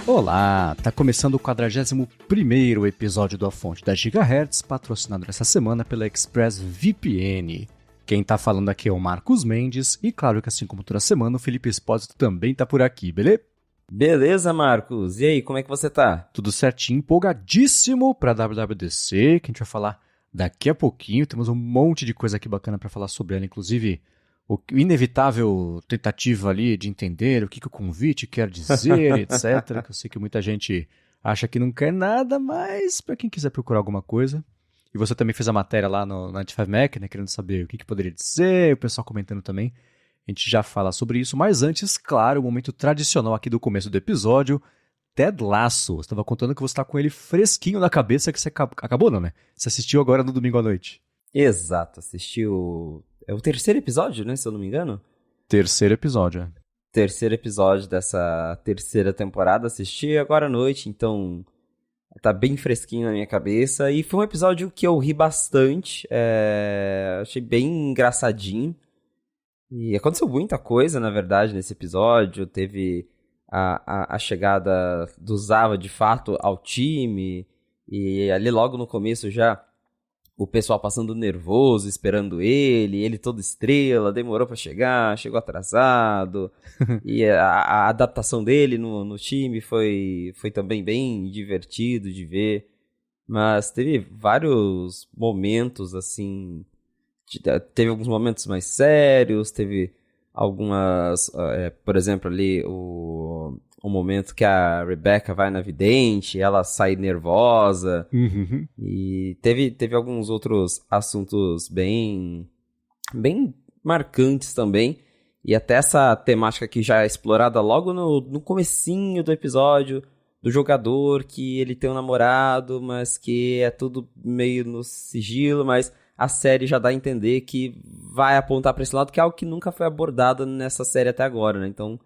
Olá, tá começando o 41º episódio do A Fonte da Gigahertz, patrocinado essa semana pela ExpressVPN. Quem tá falando aqui é o Marcos Mendes e claro que assim como toda semana o Felipe Espósito também tá por aqui, beleza? Beleza, Marcos. E aí, como é que você tá? Tudo certinho, empolgadíssimo pra WWDC, que a gente vai falar daqui a pouquinho. Temos um monte de coisa aqui bacana pra falar sobre ela, inclusive o inevitável tentativa ali de entender o que o convite quer dizer, etc. Que eu sei que muita gente acha que não quer nada, mas para quem quiser procurar alguma coisa. E você também fez a matéria lá no 95Mac, né, querendo saber o que poderia dizer, o pessoal comentando também. A gente já fala sobre isso, mas antes, claro, o momento tradicional aqui do começo do episódio, Ted Lasso. Você estava contando que você está com ele fresquinho na cabeça, que você acabou não, né? Você assistiu agora no domingo à noite. Exato, assisti É o terceiro episódio, né, se eu não me engano? Terceiro episódio, é. Terceiro episódio dessa terceira temporada, assisti agora à noite, então tá bem fresquinho na minha cabeça. E foi um episódio que eu ri bastante, achei bem engraçadinho. E aconteceu muita coisa, na verdade, nesse episódio. Teve a chegada do Zava, de fato, ao time. E ali logo no começo já o pessoal passando nervoso, esperando ele todo estrela, demorou pra chegar, chegou atrasado. E a adaptação dele no time foi também bem divertido de ver. Mas teve vários momentos, assim... Teve alguns momentos mais sérios, teve algumas... por exemplo, ali o momento que a Rebecca vai na vidente, ela sai nervosa. Uhum. E teve alguns outros assuntos bem marcantes também. E até essa temática que já é explorada logo no comecinho do episódio, do jogador que ele tem um namorado, mas que é tudo meio no sigilo, mas a série já dá a entender que vai apontar para esse lado, que é algo que nunca foi abordado nessa série até agora, né? Então,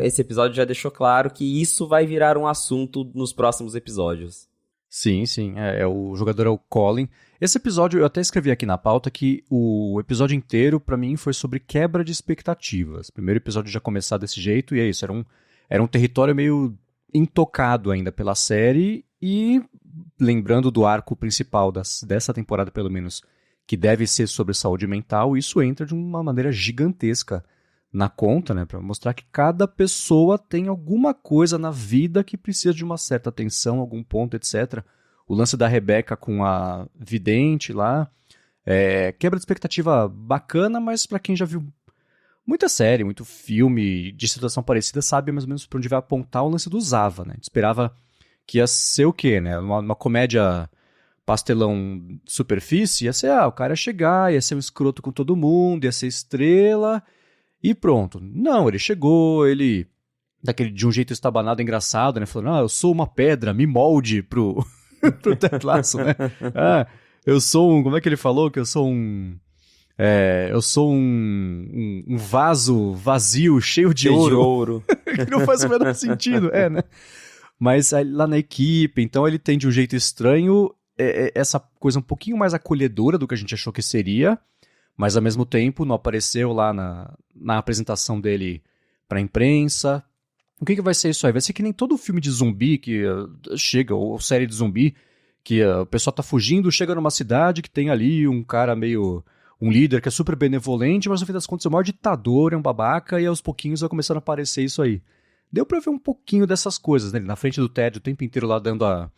esse episódio já deixou claro que isso vai virar um assunto nos próximos episódios. Sim, sim. O jogador é o Colin. Esse episódio, eu até escrevi aqui na pauta que o episódio inteiro, pra mim, foi sobre quebra de expectativas. O primeiro episódio já começar desse jeito, e é isso. Era um território meio intocado ainda pela série, e lembrando do arco principal dessa temporada, pelo menos, que deve ser sobre saúde mental, isso entra de uma maneira gigantesca na conta, né, para mostrar que cada pessoa tem alguma coisa na vida que precisa de uma certa atenção, algum ponto, etc. O lance da Rebecca com a vidente lá, quebra de expectativa bacana, mas para quem já viu muita série, muito filme de situação parecida, sabe mais ou menos para onde vai apontar o lance do Zava, né? A gente esperava que ia ser o quê, né? Uma comédia pastelão superfície, ia ser, o cara ia chegar, ia ser um escroto com todo mundo, ia ser estrela... E pronto. Não, ele chegou, de um jeito estabanado, engraçado, né? Falando, eu sou uma pedra, me molde pro Ted Lasso, né? Eu sou como é que ele falou? Que eu sou eu sou um vaso vazio, cheio de ouro. Que não faz o menor sentido, né? Mas lá na equipe, então ele tem de um jeito estranho essa coisa um pouquinho mais acolhedora do que a gente achou que seria, mas ao mesmo tempo não apareceu lá na apresentação dele para a imprensa. O que vai ser isso aí? Vai ser que nem todo filme de zumbi que chega, ou série de zumbi, que o pessoal tá fugindo, chega numa cidade que tem ali um cara meio... um líder que é super benevolente, mas no fim das contas é o maior ditador, é um babaca, e aos pouquinhos vai começando a aparecer isso aí. Deu pra ver um pouquinho dessas coisas, né? Na frente do Ted o tempo inteiro lá dando a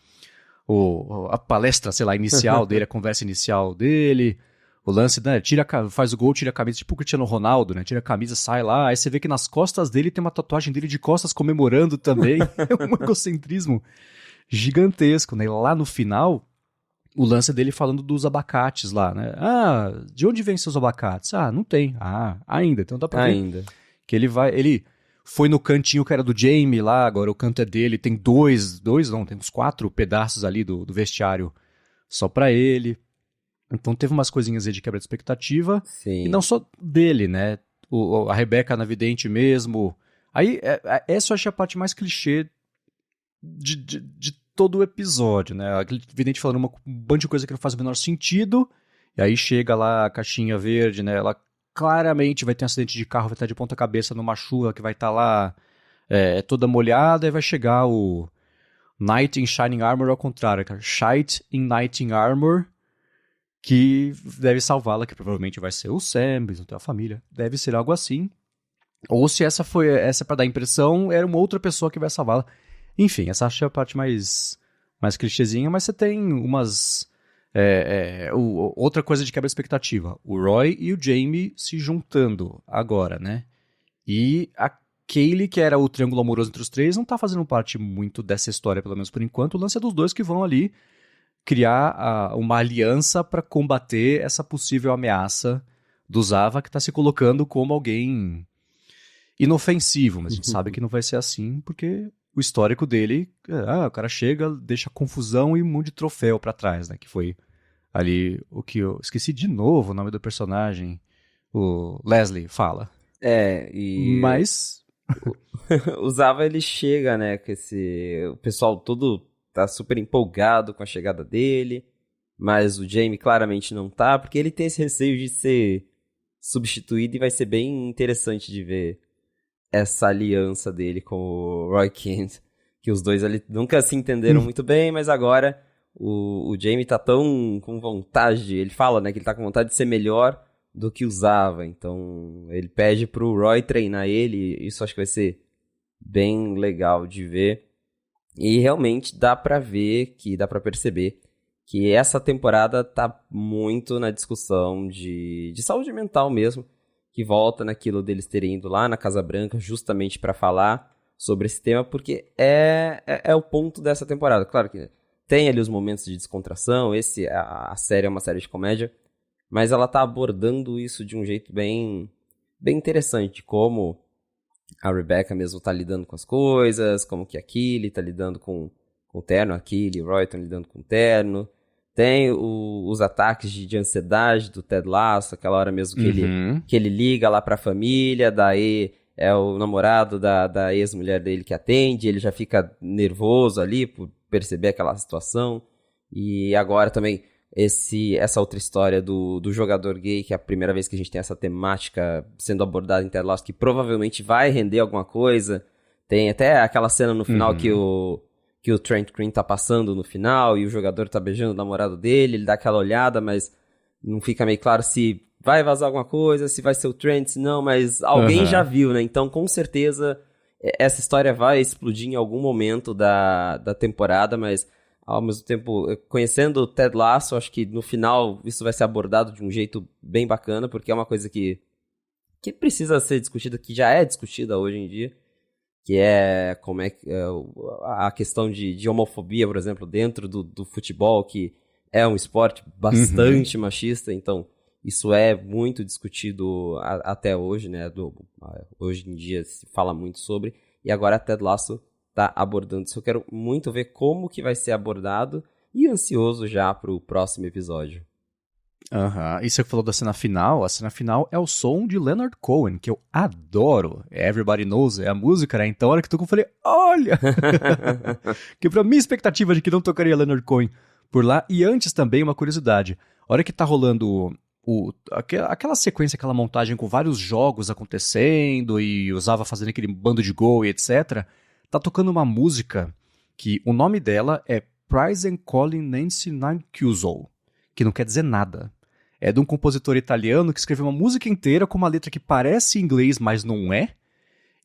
palestra, sei lá, inicial dele, a conversa inicial dele... O lance, né, faz o gol, tira a camisa, tipo o Cristiano Ronaldo, né, tira a camisa, sai lá, aí você vê que nas costas dele tem uma tatuagem dele de costas comemorando também, é um egocentrismo gigantesco, né, e lá no final, o lance dele falando dos abacates lá, né, de onde vem seus abacates? Não tem, ainda, então dá pra ver que ele foi no cantinho que era do Jamie lá, agora o canto é dele, tem tem uns 4 pedaços ali do vestiário só pra ele. Então teve umas coisinhas aí de quebra de expectativa. Sim. E não só dele, né? A Rebecca na vidente mesmo. Aí, essa eu achei a parte mais clichê de todo o episódio, né? A vidente falando um bando de coisa que não faz o menor sentido. E aí chega lá a caixinha verde, né? Ela claramente vai ter um acidente de carro, vai estar de ponta cabeça numa chuva que vai estar lá toda molhada, e vai chegar o Knight in Shining Armor ao contrário, cara. Shite in Knight in Armor, que deve salvá-la, que provavelmente vai ser o Sam, eles não tem a família. Deve ser algo assim. Ou se essa é pra dar impressão, era uma outra pessoa que vai salvá-la. Enfim, essa acho que é a parte mais clichêzinha, mas você tem umas... outra coisa de quebra de expectativa. O Roy e o Jamie se juntando agora, né? E a Kaylee, que era o triângulo amoroso entre os três, não tá fazendo parte muito dessa história, pelo menos por enquanto. O lance é dos dois que vão ali criar uma aliança para combater essa possível ameaça do Zava, que tá se colocando como alguém inofensivo, mas a gente sabe que não vai ser assim, porque o histórico dele, o cara chega, deixa confusão e um monte de troféu pra trás, né, que foi ali o que eu esqueci de novo o nome do personagem, o Leslie fala. Mas... o Zava, ele chega, né, com o pessoal todo tá super empolgado com a chegada dele, mas o Jamie claramente não tá, porque ele tem esse receio de ser substituído e vai ser bem interessante de ver essa aliança dele com o Roy Kent, que os dois ali nunca se entenderam muito bem, mas agora o Jamie tá tão com vontade, ele fala, né, que ele tá com vontade de ser melhor do que usava, então ele pede pro Roy treinar ele, isso acho que vai ser bem legal de ver, e realmente dá pra perceber que essa temporada tá muito na discussão de saúde mental mesmo, que volta naquilo deles terem ido lá na Casa Branca justamente para falar sobre esse tema, porque é o ponto dessa temporada. Claro que tem ali os momentos de descontração, a série é uma série de comédia, mas ela tá abordando isso de um jeito bem interessante, como a Rebecca mesmo tá lidando com as coisas, como que a Keely tá lidando com o terno, a Keely e o Roy estão lidando com o terno. Tem os ataques de ansiedade do Ted Lasso, aquela hora mesmo que ele liga lá pra família, daí é o namorado da ex-mulher dele que atende, ele já fica nervoso ali por perceber aquela situação. E agora também essa outra história do jogador gay, que é a primeira vez que a gente tem essa temática sendo abordada em Ted Lasso, que provavelmente vai render alguma coisa. Tem até aquela cena no final que o Trent Green tá passando no final e o jogador tá beijando o namorado dele, ele dá aquela olhada, mas não fica meio claro se vai vazar alguma coisa, se vai ser o Trent, se não, mas alguém já viu, né? Então, com certeza, essa história vai explodir em algum momento da temporada, mas, ao mesmo tempo, conhecendo o Ted Lasso, acho que no final isso vai ser abordado de um jeito bem bacana, porque é uma coisa que precisa ser discutida, que já é discutida hoje em dia, que é como a questão de homofobia, por exemplo, dentro do futebol, que é um esporte bastante machista, então isso é muito discutido até hoje, né? Hoje em dia se fala muito sobre, e agora a Ted Lasso tá abordando isso. Eu quero muito ver como que vai ser abordado e ansioso já pro próximo episódio. E você falou da cena final, a cena final é o som de Leonard Cohen, que eu adoro. Everybody Knows, é a música, né? Então, a hora que tocou, eu falei, olha! Quebrou a minha expectativa de que não tocaria Leonard Cohen por lá. E antes também, uma curiosidade, a hora que tá rolando aquela sequência, aquela montagem com vários jogos acontecendo e usava fazendo aquele bando de gol e etc., tá tocando uma música que o nome dela é Prize and Calling Nancy Nancuso, que não quer dizer nada. É de um compositor italiano que escreveu uma música inteira com uma letra que parece inglês, mas não é.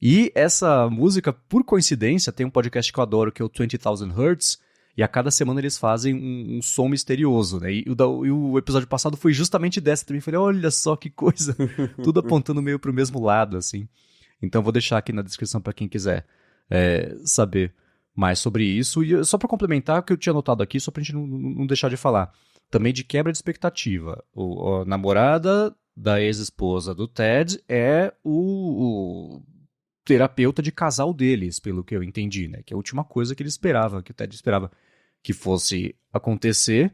E essa música, por coincidência, tem um podcast que eu adoro, que é o 20,000 Hertz, e a cada semana eles fazem um som misterioso, né? E o episódio passado foi justamente dessa também. Falei, olha só que coisa, tudo apontando meio pro mesmo lado, assim. Então vou deixar aqui na descrição para quem quiser saber mais sobre isso. E só para complementar o que eu tinha anotado aqui, só pra gente não deixar de falar. Também de quebra de expectativa. A namorada da ex-esposa do Ted é o terapeuta de casal deles, pelo que eu entendi, né? Que é a última coisa que ele esperava, que o Ted esperava que fosse acontecer.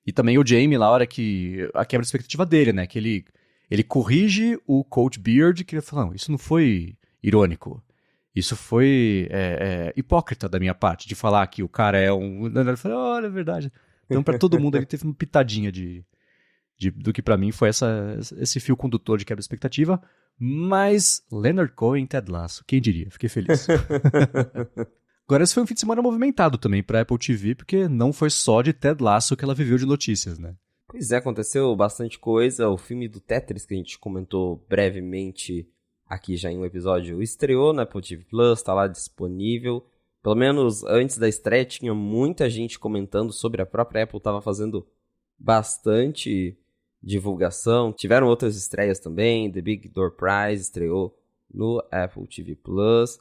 E também o Jamie, na hora que a quebra de expectativa dele, né? Que ele corrige o Coach Beard, que ele fala, não, isso não foi irônico. Isso foi hipócrita da minha parte, de falar que o cara é um... Ele falou, olha, é verdade. Então, pra todo mundo, ele teve uma pitadinha do que pra mim foi esse fio condutor de quebra de expectativa. Mas Leonard Cohen e Ted Lasso, quem diria? Fiquei feliz. Agora, esse foi um fim de semana movimentado também pra Apple TV, porque não foi só de Ted Lasso que ela viveu de notícias, né? Pois é, aconteceu bastante coisa. O filme do Tetris, que a gente comentou brevemente aqui já em um episódio, estreou na Apple TV Plus, tá lá disponível. Pelo menos antes da estreia tinha muita gente comentando sobre, a própria Apple estava fazendo bastante divulgação. Tiveram outras estreias também, The Big Door Prize estreou no Apple TV Plus.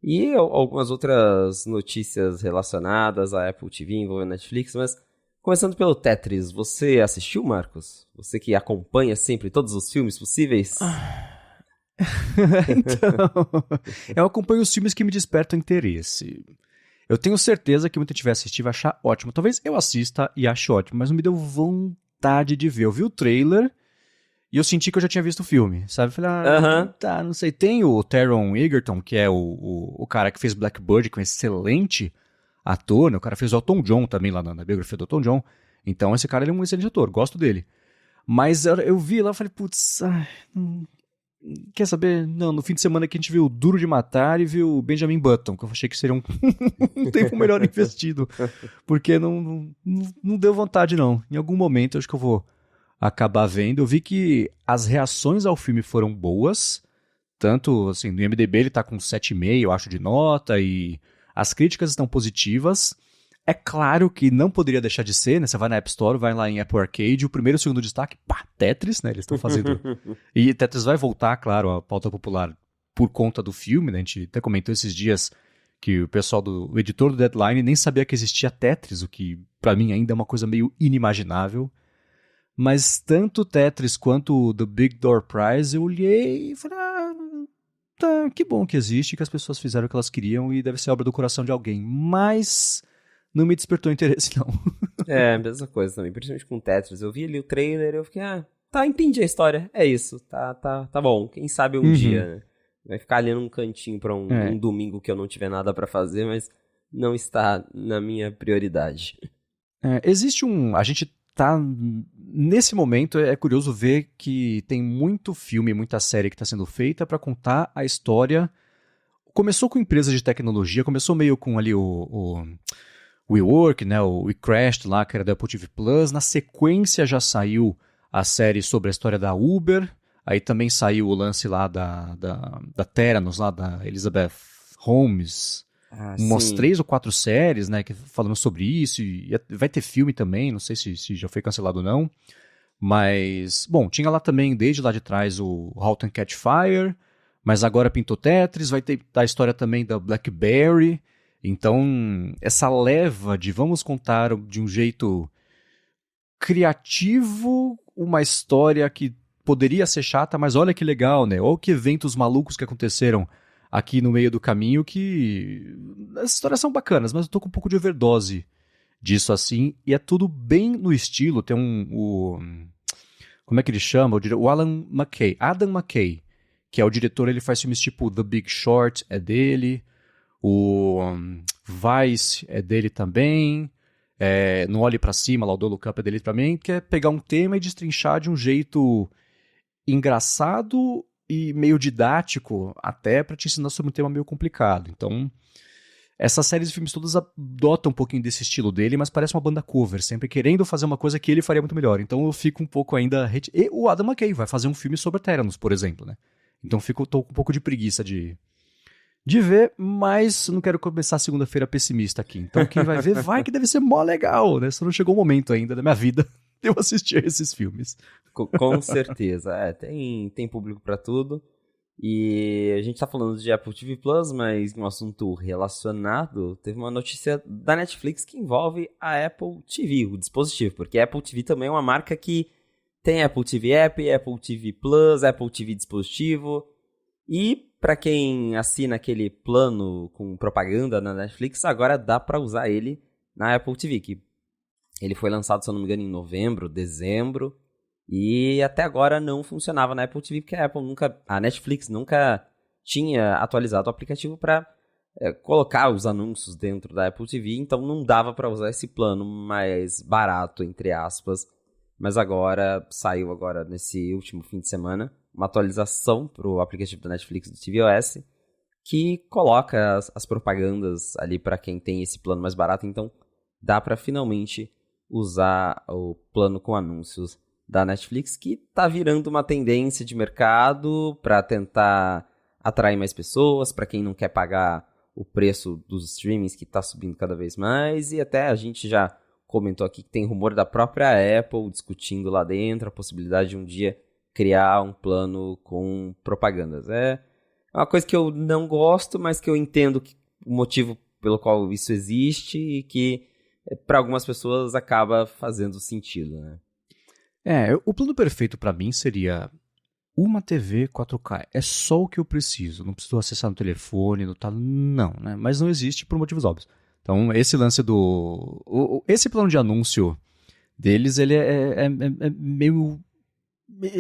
E algumas outras notícias relacionadas à Apple TV envolvendo Netflix, mas começando pelo Tetris, você assistiu, Marcos? Você que acompanha sempre todos os filmes possíveis? Então, eu acompanho os filmes que me despertam interesse. Eu tenho certeza que muita gente vai assistir e vai achar ótimo. Talvez eu assista e ache ótimo, mas não me deu vontade de ver. Eu vi o trailer e eu senti que eu já tinha visto o filme, sabe? Falei, tá, não sei. Tem o Taron Egerton, que é o cara que fez Blackbird, que é um excelente ator, né? O cara fez o Elton John também lá na biografia do Elton John. Então esse cara ele é um excelente ator, gosto dele. Mas eu vi lá e falei, putz, quer saber? Não, no fim de semana que a gente viu Duro de Matar e viu Benjamin Button, que eu achei que seria um tempo melhor investido. Porque não deu vontade, não. Em algum momento eu acho que eu vou acabar vendo. Eu vi que as reações ao filme foram boas. Tanto, assim, no IMDb ele tá com 7,5, eu acho, de nota, e as críticas estão positivas. É claro que não poderia deixar de ser, né? Você vai na App Store, vai lá em Apple Arcade, o primeiro e o segundo destaque, Tetris, né? Eles estão fazendo... E Tetris vai voltar, claro, à pauta popular por conta do filme, né? A gente até comentou esses dias que o pessoal o editor do Deadline nem sabia que existia Tetris, o que pra mim ainda é uma coisa meio inimaginável. Mas tanto Tetris quanto o The Big Door Prize, eu olhei e falei, tá, que bom que existe, que as pessoas fizeram o que elas queriam e deve ser obra do coração de alguém. Mas não me despertou interesse, não. É, a mesma coisa também, principalmente com Tetris. Eu vi ali o trailer e eu fiquei, tá, entendi a história, é isso, tá bom, quem sabe um dia, né? Vai ficar ali num cantinho pra um domingo que eu não tiver nada pra fazer, mas não está na minha prioridade. Existe a gente tá, nesse momento, é curioso ver que tem muito filme, muita série que está sendo feita para contar a história. Começou com empresas de tecnologia, começou meio com ali o WeWork, né, o WeCrashed lá, que era da Apple TV Plus. Na sequência já saiu a série sobre a história da Uber, aí também saiu o lance lá da Theranos, lá da Elizabeth Holmes. Umas 3 ou 4 séries, né, falando sobre isso, e vai ter filme também, não sei se já foi cancelado ou não, mas, bom, tinha lá também, desde lá de trás, o Halt and Catch Fire, mas agora pintou Tetris, vai ter a história também da BlackBerry, então, essa leva de vamos contar de um jeito criativo uma história que poderia ser chata, mas olha que legal, né, olha que eventos malucos que aconteceram aqui no meio do caminho, que as histórias são bacanas, mas eu tô com um pouco de overdose disso assim, e é tudo bem no estilo. Tem como é que ele chama? O Adam McKay, que é o diretor, ele faz filmes tipo The Big Short, é dele, o Vice é dele também, Não Olhe Pra Cima, lá o Don't Look Up é dele também, que é pegar um tema e destrinchar de um jeito engraçado e meio didático, até para te ensinar sobre um tema meio complicado. Então, essas séries de filmes todas adotam um pouquinho desse estilo dele, mas parece uma banda cover, sempre querendo fazer uma coisa que ele faria muito melhor. Então eu fico um pouco ainda... E o Adam McKay vai fazer um filme sobre Theranos, por exemplo, né? Então tô com um pouco de preguiça de ver, mas não quero começar segunda-feira pessimista aqui. Então quem vai ver, vai que deve ser mó legal, né? Só não chegou o momento ainda da minha vida de eu assistir a esses filmes. Com certeza, tem público pra tudo. E a gente tá falando de Apple TV Plus, mas um assunto relacionado, teve uma notícia da Netflix que envolve a Apple TV, o dispositivo, porque a Apple TV também é uma marca que tem Apple TV App, Apple TV Plus, Apple TV dispositivo, e pra quem assina aquele plano com propaganda na Netflix, agora dá pra usar ele na Apple TV, que ele foi lançado, se eu não me engano, em novembro, dezembro, e até agora não funcionava na Apple TV, porque a Netflix nunca tinha atualizado o aplicativo para colocar os anúncios dentro da Apple TV, então não dava para usar esse plano mais barato, entre aspas. Mas agora, saiu agora nesse último fim de semana, uma atualização para o aplicativo da Netflix do tvOS, que coloca as propagandas ali para quem tem esse plano mais barato. Então, dá para finalmente usar o plano com anúncios da Netflix, que está virando uma tendência de mercado para tentar atrair mais pessoas, para quem não quer pagar o preço dos streamings que está subindo cada vez mais. E até a gente já comentou aqui que tem rumor da própria Apple discutindo lá dentro a possibilidade de um dia criar um plano com propagandas. É uma coisa que eu não gosto, mas que eu entendo o motivo pelo qual isso existe e que para algumas pessoas acaba fazendo sentido, né? O plano perfeito para mim seria uma TV 4K. É só o que eu preciso. Não preciso acessar no telefone, não, né? Mas não existe por motivos óbvios. Então, esse lance esse plano de anúncio deles, ele é meio...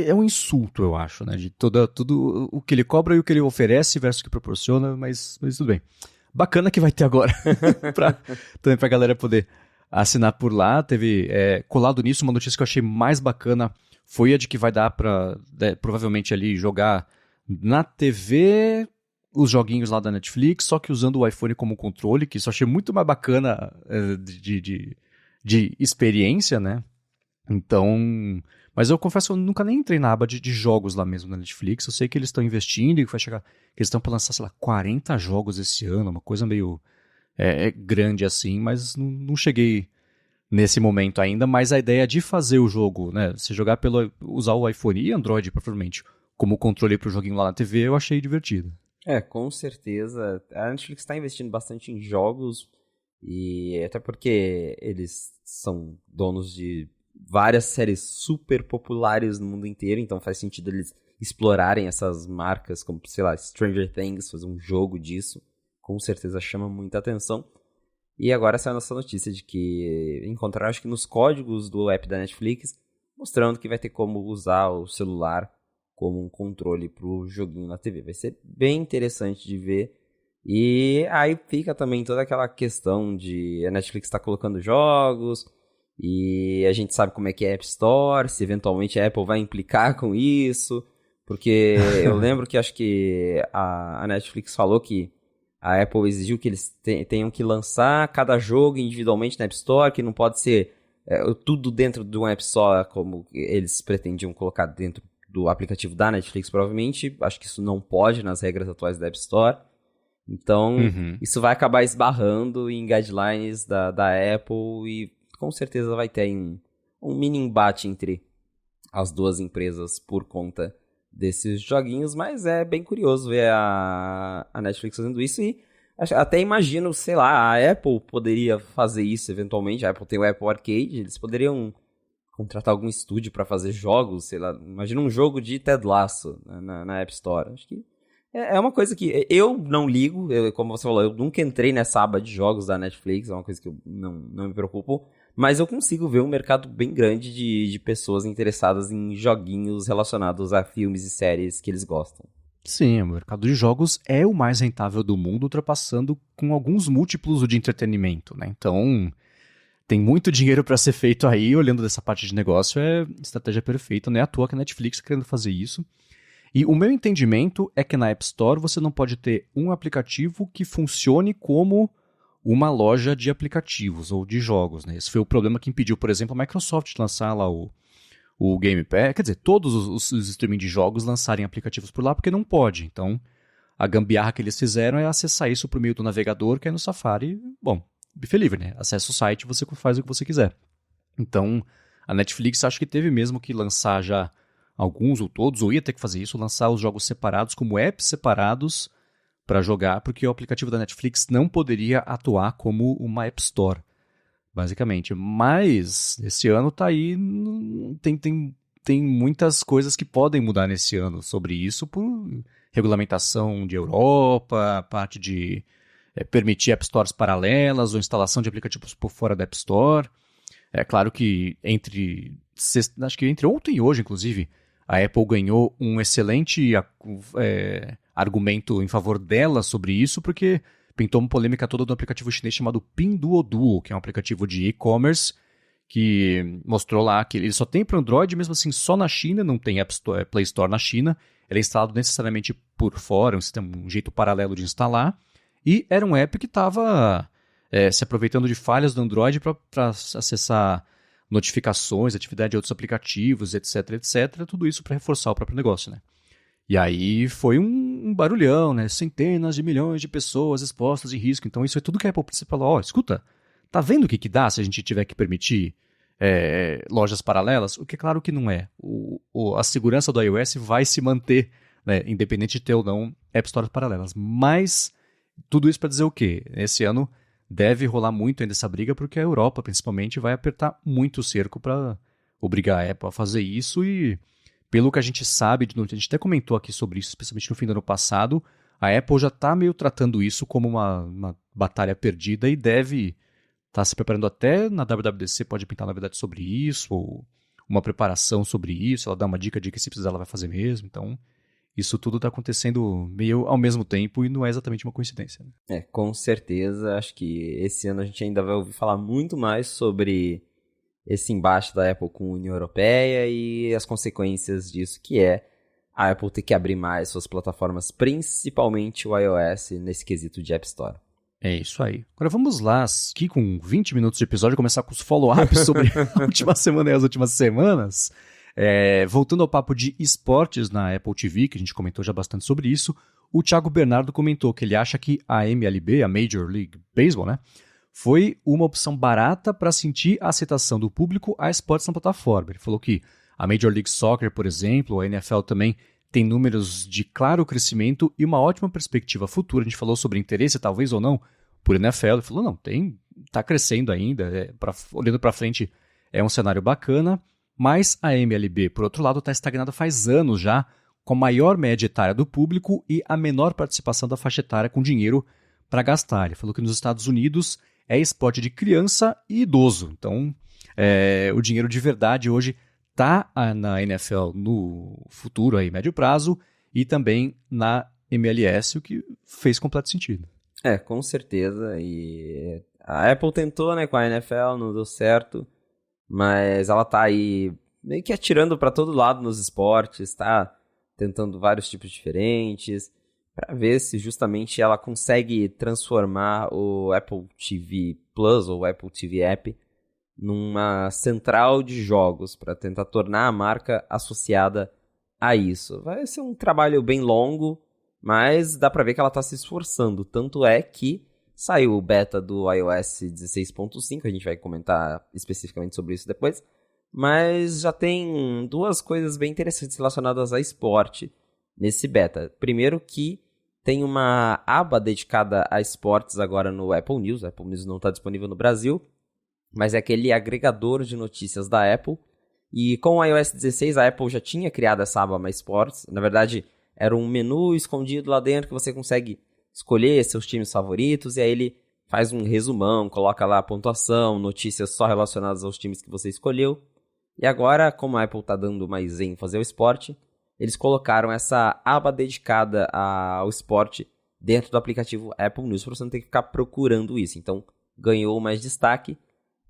É um insulto, eu acho, né? De tudo o que ele cobra e o que ele oferece versus o que proporciona, mas tudo bem. Bacana que vai ter agora, também pra galera poder assinar por lá. Teve, colado nisso, uma notícia que eu achei mais bacana foi a de que vai dar pra, provavelmente ali, jogar na TV os joguinhos lá da Netflix, só que usando o iPhone como controle, que isso eu achei muito mais bacana de experiência, né? Então... Mas eu confesso que eu nunca nem entrei na aba de jogos lá mesmo na Netflix. Eu sei que eles estão investindo e que vai chegar... Que eles estão para lançar, sei lá, 40 jogos esse ano, uma coisa meio grande assim, mas não cheguei nesse momento ainda. Mas a ideia de fazer o jogo, né? Se jogar usar o iPhone e Android, provavelmente, como controle para o joguinho lá na TV, eu achei divertido. Com certeza. A Netflix está investindo bastante em jogos e até porque eles são donos de várias séries super populares no mundo inteiro, então faz sentido eles explorarem essas marcas como, sei lá, Stranger Things, fazer um jogo disso, com certeza chama muita atenção. E agora essa é a nossa notícia de que encontraram, acho que nos códigos do app da Netflix, mostrando que vai ter como usar o celular como um controle pro joguinho na TV. Vai ser bem interessante de ver. E aí fica também toda aquela questão de a Netflix está colocando jogos... E a gente sabe como é que é a App Store, se eventualmente a Apple vai implicar com isso, porque eu lembro que acho que a Netflix falou que a Apple exigiu que eles tenham que lançar cada jogo individualmente na App Store, que não pode ser tudo dentro de um App Store como eles pretendiam colocar dentro do aplicativo da Netflix, provavelmente. Acho que isso não pode nas regras atuais da App Store. Então, isso vai acabar esbarrando em guidelines da Apple e com certeza vai ter um mini embate entre as duas empresas por conta desses joguinhos, mas é bem curioso ver a Netflix fazendo isso e até imagino, sei lá, a Apple poderia fazer isso eventualmente. A Apple tem o Apple Arcade, eles poderiam contratar algum estúdio para fazer jogos, sei lá, imagina um jogo de Ted Lasso na App Store. Acho que é uma coisa que eu não ligo, como você falou, eu nunca entrei nessa aba de jogos da Netflix, é uma coisa que eu não me preocupo, mas eu consigo ver um mercado bem grande de pessoas interessadas em joguinhos relacionados a filmes e séries que eles gostam. Sim, o mercado de jogos é o mais rentável do mundo, ultrapassando com alguns múltiplos o de entretenimento, né? Então, tem muito dinheiro para ser feito aí, olhando dessa parte de negócio, é estratégia perfeita, não é à toa que a Netflix está querendo fazer isso. E o meu entendimento é que na App Store você não pode ter um aplicativo que funcione como uma loja de aplicativos ou de jogos, né? Esse foi o problema que impediu, por exemplo, a Microsoft de lançar lá o Game Pass, quer dizer, todos os streaming de jogos lançarem aplicativos por lá, porque não pode. Então, a gambiarra que eles fizeram é acessar isso por meio do navegador, que é no Safari. Bom, bife livre, né? Acessa o site e você faz o que você quiser. Então, a Netflix acho que teve mesmo que lançar já alguns ou todos, ou ia ter que fazer isso, lançar os jogos separados como apps separados para jogar, porque o aplicativo da Netflix não poderia atuar como uma App Store, basicamente. Mas esse ano tá aí, tem muitas coisas que podem mudar nesse ano sobre isso, por regulamentação de Europa, parte de permitir App Stores paralelas ou instalação de aplicativos por fora da App Store. É claro que acho que entre ontem e hoje, inclusive, a Apple ganhou um excelente argumento em favor dela sobre isso, porque pintou uma polêmica toda do aplicativo chinês chamado Pinduoduo, que é um aplicativo de e-commerce, que mostrou lá que ele só tem para Android, mesmo assim só na China, não tem Play Store na China, ele é instalado necessariamente por fora, um jeito paralelo de instalar, e era um app que estava se aproveitando de falhas do Android para acessar notificações, atividade de outros aplicativos, etc, etc, tudo isso para reforçar o próprio negócio, né? E aí foi um barulhão, né? Centenas de milhões de pessoas expostas em risco. Então isso é tudo que a Apple falou, escuta, tá vendo o que dá se a gente tiver que permitir lojas paralelas? O que é claro que não é. A segurança do iOS vai se manter, né? Independente de ter ou não App Stores paralelas. Mas tudo isso para dizer o quê? Esse ano deve rolar muito ainda essa briga, porque a Europa, principalmente, vai apertar muito o cerco para obrigar a Apple a fazer isso e, pelo que a gente sabe, a gente até comentou aqui sobre isso, especialmente no fim do ano passado, a Apple já está meio tratando isso como uma batalha perdida e deve estar se preparando até na WWDC, pode pintar novidade sobre isso, ou uma preparação sobre isso, ela dá uma dica de que se precisar ela vai fazer mesmo, então isso tudo está acontecendo meio ao mesmo tempo e não é exatamente uma coincidência. Né? Com certeza. Acho que esse ano a gente ainda vai ouvir falar muito mais sobre esse embate da Apple com a União Europeia e as consequências disso, que é a Apple ter que abrir mais suas plataformas, principalmente o iOS, nesse quesito de App Store. É isso aí. Agora vamos lá, aqui com 20 minutos de episódio, começar com os follow-ups sobre a última semana e as últimas semanas. Voltando ao papo de esportes na Apple TV, que a gente comentou já bastante sobre isso, o Thiago Bernardo comentou que ele acha que a MLB, a Major League Baseball, né, foi uma opção barata para sentir a aceitação do público a esportes na plataforma. Ele falou que a Major League Soccer, por exemplo, a NFL também tem números de claro crescimento e uma ótima perspectiva futura. A gente falou sobre interesse, talvez ou não, por NFL. Ele falou, não, tá crescendo ainda, olhando para frente é um cenário bacana. Mas a MLB, por outro lado, está estagnada faz anos já, com a maior média etária do público e a menor participação da faixa etária com dinheiro para gastar. Ele falou que nos Estados Unidos é esporte de criança e idoso. Então, o dinheiro de verdade hoje está na NFL no futuro, aí, médio prazo, e também na MLS, o que fez completo sentido. Com certeza. E a Apple tentou, né, com a NFL, não deu certo. Mas ela tá aí meio que atirando para todo lado nos esportes, tá tentando vários tipos diferentes, para ver se justamente ela consegue transformar o Apple TV Plus ou Apple TV App numa central de jogos, para tentar tornar a marca associada a isso. Vai ser um trabalho bem longo, mas dá para ver que ela tá se esforçando. Tanto é que saiu o beta do iOS 16.5, a gente vai comentar especificamente sobre isso depois, mas já tem duas coisas bem interessantes relacionadas a esporte nesse beta. Primeiro que tem uma aba dedicada a esportes agora no Apple News. A Apple News não está disponível no Brasil, mas é aquele agregador de notícias da Apple. E com o iOS 16 a Apple já tinha criado essa aba mais esportes. Na verdade, era um menu escondido lá dentro que você consegue escolher seus times favoritos, e aí ele faz um resumão, coloca lá a pontuação, notícias só relacionadas aos times que você escolheu. E agora, como a Apple está dando mais ênfase ao esporte, eles colocaram essa aba dedicada ao esporte dentro do aplicativo Apple News, para você não ter que ficar procurando isso. Então, ganhou mais destaque.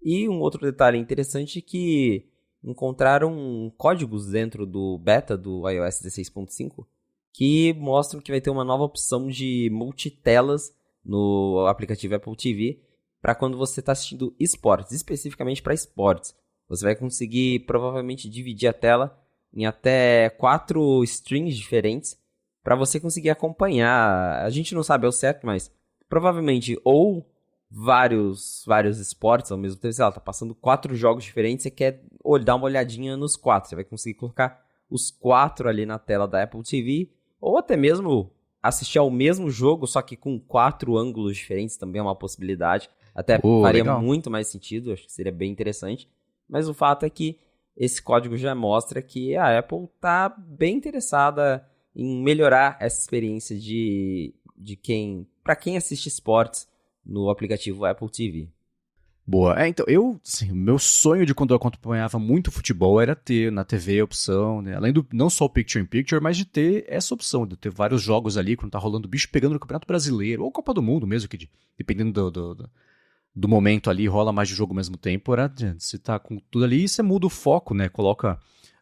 E um outro detalhe interessante é que encontraram códigos dentro do beta do iOS 16.5 que mostram que vai ter uma nova opção de multitelas no aplicativo Apple TV para quando você está assistindo esportes, especificamente para esportes. Você vai conseguir provavelmente dividir a tela em até 4 streams diferentes para você conseguir acompanhar. A gente não sabe ao certo, mas provavelmente ou vários esportes ao mesmo tempo. Sei lá, tá passando 4 jogos diferentes, você quer dar uma olhadinha nos 4. Você vai conseguir colocar os 4 ali na tela da Apple TV, ou até mesmo assistir ao mesmo jogo, só que com 4 ângulos diferentes também é uma possibilidade. Até faria legal. Muito mais sentido, acho que seria bem interessante. Mas o fato é que esse código já mostra que a Apple está bem interessada em melhorar essa experiência para quem assiste esportes no aplicativo Apple TV. Boa. Então, meu sonho de quando eu acompanhava muito futebol era ter na TV a opção, né? Além do não só o Picture in Picture, mas de ter essa opção, de ter vários jogos ali, quando tá rolando o bicho pegando no Campeonato Brasileiro, ou Copa do Mundo mesmo, que dependendo do momento ali, rola mais de jogo ao mesmo tempo. Você tá com tudo ali e você muda o foco, né?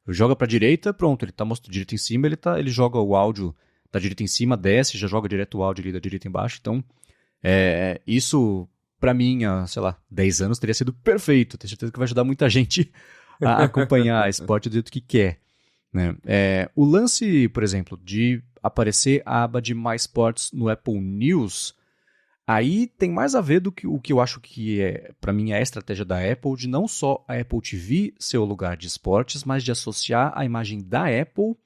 Joga pra direita, pronto, ele tá mostrando direita em cima, ele joga o áudio da direita em cima, desce, já joga direto o áudio ali da direita embaixo. Então, isso, pra mim, há, sei lá, 10 anos teria sido perfeito. Tenho certeza que vai ajudar muita gente a acompanhar esporte do jeito que quer. Né? O lance, por exemplo, de aparecer a aba de Mais Sports no Apple News, aí tem mais a ver do que o que eu acho que para mim, é a estratégia da Apple de não só a Apple TV ser o lugar de esportes, mas de associar a imagem da Apple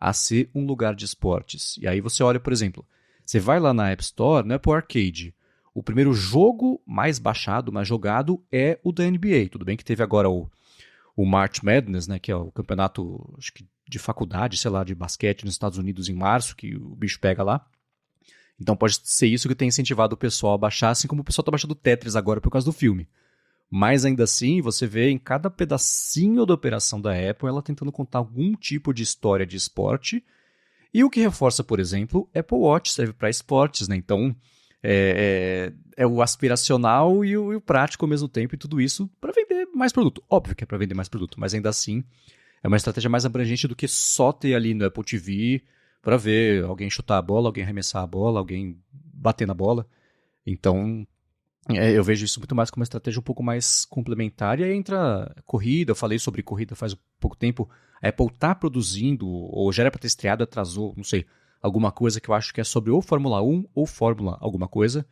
a ser um lugar de esportes. E aí você olha, por exemplo, você vai lá na App Store, no Apple Arcade, o primeiro jogo mais baixado, mais jogado é o da NBA. Tudo bem que teve agora o March Madness, né, que é o campeonato, acho que de faculdade, sei lá, de basquete nos Estados Unidos em março, que o bicho pega lá. Então pode ser isso que tem incentivado o pessoal a baixar, assim como o pessoal está baixando o Tetris agora por causa do filme. Mas ainda assim, você vê em cada pedacinho da operação da Apple, ela tentando contar algum tipo de história de esporte. E o que reforça, por exemplo, Apple Watch serve para esportes, né? Então, é o aspiracional e o prático ao mesmo tempo, e tudo isso para vender mais produto. Óbvio que é para vender mais produto, mas ainda assim é uma estratégia mais abrangente do que só ter ali no Apple TV para ver alguém chutar a bola, alguém arremessar a bola, alguém bater na bola. Então, eu vejo isso muito mais como uma estratégia um pouco mais complementar. E aí entra corrida, eu falei sobre corrida faz pouco tempo. A Apple está produzindo, ou já era para ter estreado, atrasou, não sei, alguma coisa que eu acho que é sobre ou Fórmula 1 ou Fórmula alguma coisa.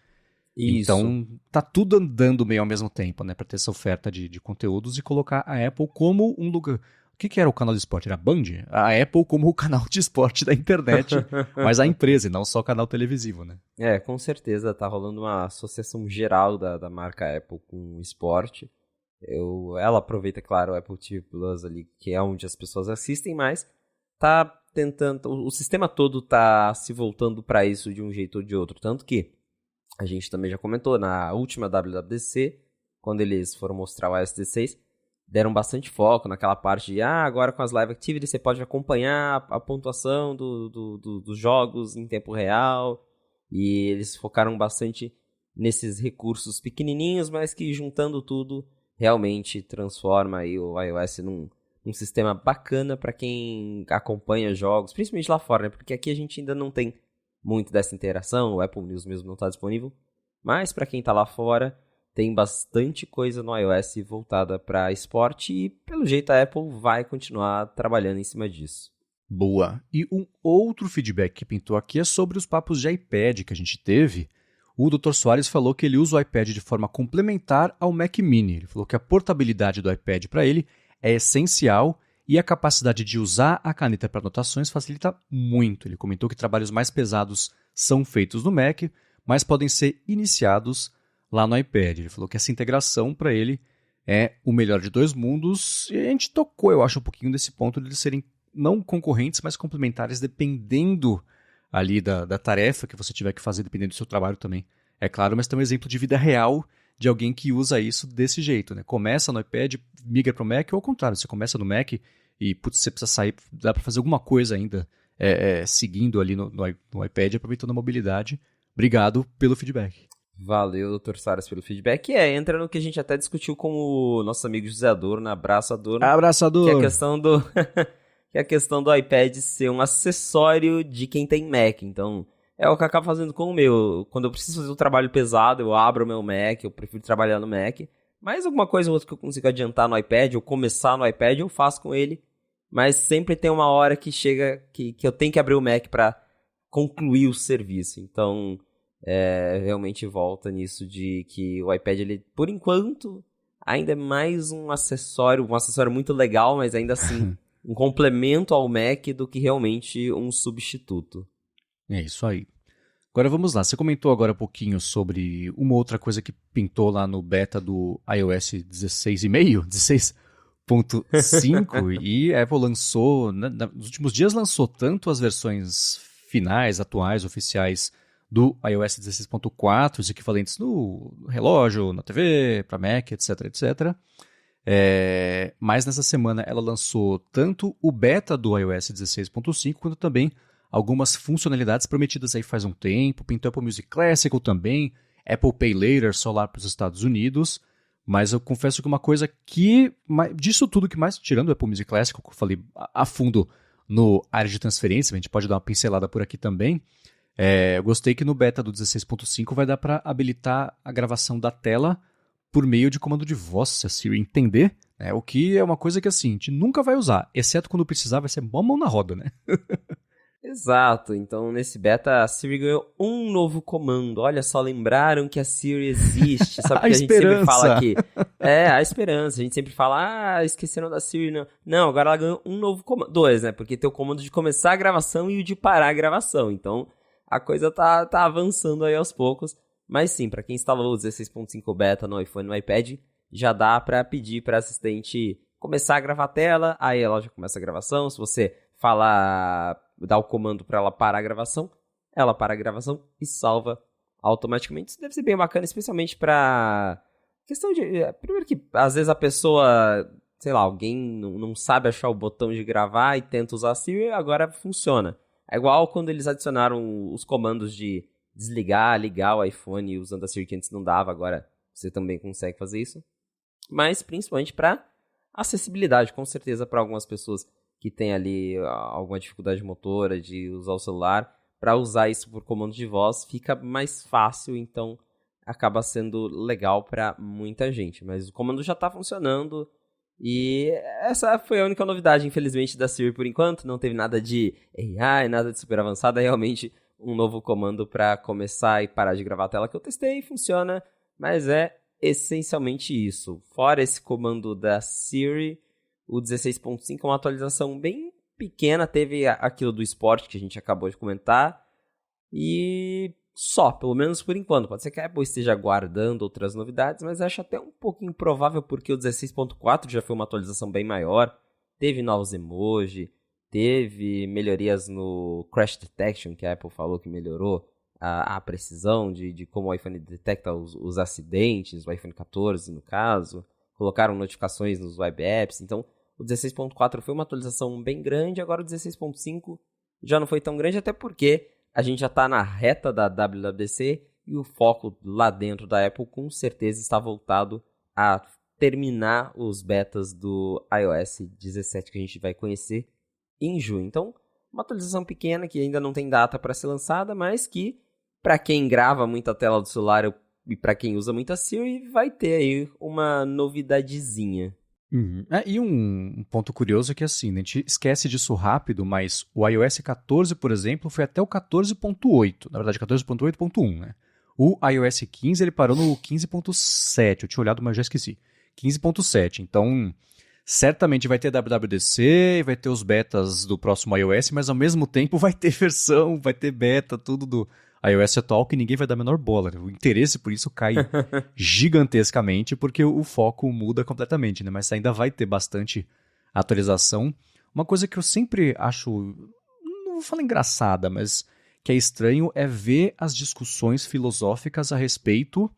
Isso. Então, tá tudo andando meio ao mesmo tempo, né? Para ter essa oferta de conteúdos e colocar a Apple como um lugar. O que era o canal de esporte? Era a Band? A Apple como o canal de esporte da internet, mas a empresa e não só o canal televisivo, né? Com certeza tá rolando uma associação geral da marca Apple com o esporte. Ela aproveita, claro, o Apple TV Plus ali, que é onde as pessoas assistem, mas tá tentando, o sistema todo tá se voltando para isso de um jeito ou de outro. Tanto que a gente também já comentou na última WWDC, quando eles foram mostrar o iOS 16, deram bastante foco naquela parte de agora com as Live Activities você pode acompanhar a pontuação dos jogos em tempo real. E eles focaram bastante nesses recursos pequenininhos, mas que juntando tudo realmente transforma aí o iOS num sistema bacana para quem acompanha jogos, principalmente lá fora, né? Porque aqui a gente ainda não tem muito dessa interação, o Apple News mesmo não está disponível, mas para quem está lá fora, tem bastante coisa no iOS voltada para esporte e, pelo jeito, a Apple vai continuar trabalhando em cima disso. Boa. E um outro feedback que pintou aqui é sobre os papos de iPad que a gente teve. O Dr. Soares falou que ele usa o iPad de forma complementar ao Mac Mini. Ele falou que a portabilidade do iPad para ele é essencial e a capacidade de usar a caneta para anotações facilita muito. Ele comentou que trabalhos mais pesados são feitos no Mac, mas podem ser iniciados lá no iPad. Ele falou que essa integração para ele é o melhor de dois mundos. E a gente tocou, eu acho, um pouquinho desse ponto de eles serem não concorrentes, mas complementares, dependendo ali da tarefa que você tiver que fazer, dependendo do seu trabalho também. É claro, mas tem um exemplo de vida real de alguém que usa isso desse jeito, né? Começa no iPad, migra para o Mac, ou ao contrário, você começa no Mac e você precisa sair, dá para fazer alguma coisa ainda seguindo ali no iPad, aproveitando a mobilidade. Obrigado pelo feedback. Valeu, Dr. Saras, pelo feedback. Entra no que a gente até discutiu com o nosso amigo José Adorno, Abraço Adorno. Abraço Adorno! Que é a questão do... que é a questão do iPad ser um acessório de quem tem Mac. Então, é o que eu acabo fazendo com o meu. Quando eu preciso fazer um trabalho pesado, eu abro o meu Mac, eu prefiro trabalhar no Mac. Mas alguma coisa ou outra que eu consigo adiantar no iPad, ou começar no iPad, eu faço com ele. Mas sempre tem uma hora que chega que eu tenho que abrir o Mac para concluir o serviço. Então, realmente volta nisso de que o iPad, ele, por enquanto, ainda é mais um acessório muito legal, mas ainda assim... um complemento ao Mac do que realmente um substituto. É isso aí. Agora vamos lá, você comentou agora um pouquinho sobre uma outra coisa que pintou lá no beta do iOS 16.5, 16.5, e a Apple lançou, nos últimos dias lançou tanto as versões finais, atuais, oficiais do iOS 16.4, os equivalentes no relógio, na TV, para Mac, etc, etc. Mas nessa semana ela lançou tanto o beta do iOS 16.5 quanto também algumas funcionalidades prometidas aí faz um tempo. Pintou Apple Music Classical também, Apple Pay Later só lá para os Estados Unidos, mas eu confesso que uma coisa que, disso tudo que mais, tirando o Apple Music Classic, que eu falei a fundo no área de transferência, a gente pode dar uma pincelada por aqui também, eu gostei que no beta do 16.5 vai dar para habilitar a gravação da tela por meio de comando de voz, se a Siri entender, né? O que é uma coisa que assim, a gente nunca vai usar, exceto quando precisar, vai ser mó mão na roda, né? Exato, então nesse beta a Siri ganhou um novo comando. Olha só, lembraram que a Siri existe. Sabe que a gente sempre fala aqui? A esperança. A gente sempre fala, esqueceram da Siri. Não, não, agora ela ganhou um novo comando. 2, né? Porque tem o comando de começar a gravação e o de parar a gravação. Então a coisa tá avançando aí aos poucos. Mas sim, para quem instalou o 16.5 beta no iPhone e no iPad, já dá para pedir para assistente começar a gravar a tela, aí ela já começa a gravação. Se você dá o comando para ela parar a gravação, ela para a gravação e salva automaticamente. Isso deve ser bem bacana, especialmente para questão de... Primeiro que às vezes a pessoa, sei lá, alguém não sabe achar o botão de gravar e tenta usar a Siri, agora funciona. É igual quando eles adicionaram os comandos de desligar, ligar o iPhone usando a Siri, que antes não dava, agora você também consegue fazer isso. Mas principalmente para acessibilidade, com certeza para algumas pessoas que têm ali alguma dificuldade motora de usar o celular, para usar isso por comando de voz fica mais fácil, então acaba sendo legal para muita gente. Mas o comando já está funcionando e essa foi a única novidade, infelizmente, da Siri por enquanto. Não teve nada de AI, nada de super avançado, é realmente um novo comando para começar e parar de gravar a tela que eu testei e funciona, mas é essencialmente isso. Fora esse comando da Siri, o 16.5 é uma atualização bem pequena, teve aquilo do esporte que a gente acabou de comentar, e só, pelo menos por enquanto. Pode ser que a Apple esteja aguardando outras novidades, mas acho até um pouco improvável, porque o 16.4 já foi uma atualização bem maior, teve novos emoji, teve melhorias no Crash Detection, que a Apple falou que melhorou a precisão de como o iPhone detecta os acidentes, o iPhone 14 no caso. Colocaram notificações nos web apps. Então, o 16.4 foi uma atualização bem grande. Agora o 16.5 já não foi tão grande, até porque a gente já está na reta da WWDC e o foco lá dentro da Apple com certeza está voltado a terminar os betas do iOS 17 que a gente vai conhecer em junho. Então, uma atualização pequena que ainda não tem data para ser lançada, mas que para quem grava muita tela do celular e para quem usa muita Siri, vai ter aí uma novidadezinha. Uhum. E um ponto curioso é que assim, a gente esquece disso rápido, mas o iOS 14, por exemplo, foi até o 14.8, na verdade 14.8.1, né? O iOS 15 ele parou no 15.7, eu tinha olhado, mas já esqueci. 15.7, então certamente vai ter WWDC, vai ter os betas do próximo iOS, mas ao mesmo tempo vai ter versão, vai ter beta, tudo do iOS atual que ninguém vai dar a menor bola. O interesse por isso cai gigantescamente porque o foco muda completamente, né? Mas ainda vai ter bastante atualização. Uma coisa que eu sempre acho, não vou falar engraçada, mas que é estranho é ver as discussões filosóficas a respeito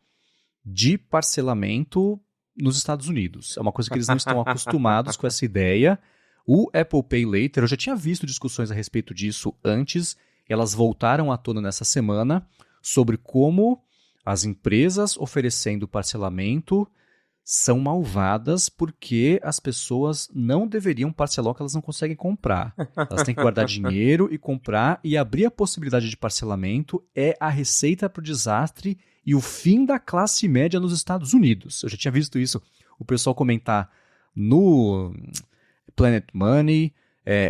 de parcelamento nos Estados Unidos. É uma coisa que eles não estão acostumados com essa ideia. O Apple Pay Later, eu já tinha visto discussões a respeito disso antes, elas voltaram à tona nessa semana, sobre como as empresas oferecendo parcelamento são malvadas porque as pessoas não deveriam parcelar o que elas não conseguem comprar. Elas têm que guardar dinheiro e comprar, e abrir a possibilidade de parcelamento é a receita para o desastre e o fim da classe média nos Estados Unidos. Eu já tinha visto isso, o pessoal comentar no Planet Money.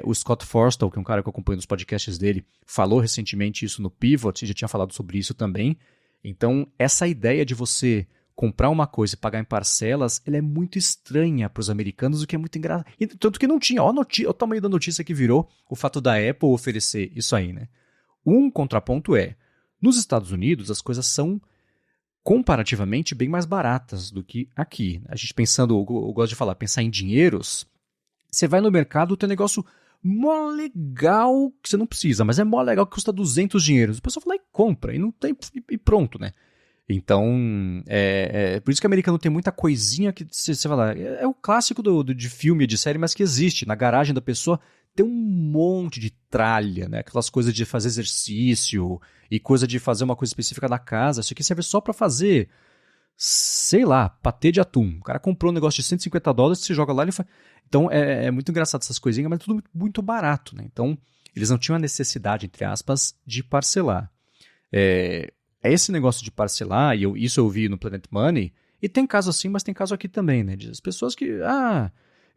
O Scott Forstall, que é um cara que eu acompanho nos podcasts dele, falou recentemente isso no Pivot, e já tinha falado sobre isso também. Então, essa ideia de você comprar uma coisa e pagar em parcelas, ela é muito estranha para os americanos, o que é muito engraçado. Tanto que não tinha, olha o tamanho da notícia que virou o fato da Apple oferecer isso aí, né? Um contraponto nos Estados Unidos as coisas são comparativamente bem mais baratas do que aqui. A gente pensando, eu gosto de falar, pensar em dinheiros. Você vai no mercado, tem um negócio mó legal que você não precisa, mas é mó legal que custa 200 dinheiros. O pessoal fala e compra, e não tem, e pronto, né? Então, por isso que o americano tem muita coisinha que você fala, é o clássico de filme, de série, mas que existe. Na garagem da pessoa tem um monte de tralha, né? Aquelas coisas de fazer exercício e coisa de fazer uma coisa específica da casa. Isso aqui serve só pra fazer, sei lá, patê de atum. O cara comprou um negócio de $150, você joga lá e ele faz. Então é muito engraçado essas coisinhas, mas é tudo muito barato, né? Então eles não tinham a necessidade, entre aspas, de parcelar. É esse negócio de parcelar, e isso eu vi no Planet Money, e tem caso assim, mas tem caso aqui também, né? As pessoas que,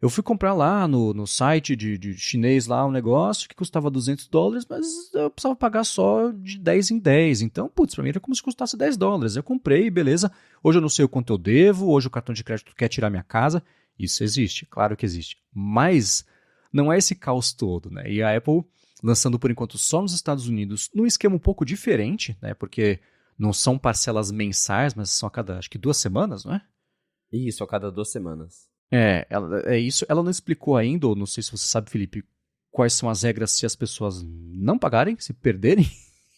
eu fui comprar lá no site de chinês lá um negócio que custava $200, mas eu precisava pagar só de 10 em 10. Então, putz, pra mim era como se custasse $10. Eu comprei, beleza. Hoje eu não sei o quanto eu devo, hoje o cartão de crédito quer tirar minha casa. Isso existe, claro que existe. Mas não é esse caos todo, né? E a Apple lançando por enquanto só nos Estados Unidos, num esquema um pouco diferente, né? Porque não são parcelas mensais, mas são a cada, acho que 2 semanas, não é? Isso, a cada 2 semanas. Isso. Ela não explicou ainda, ou não sei se você sabe, Felipe, quais são as regras se as pessoas não pagarem, se perderem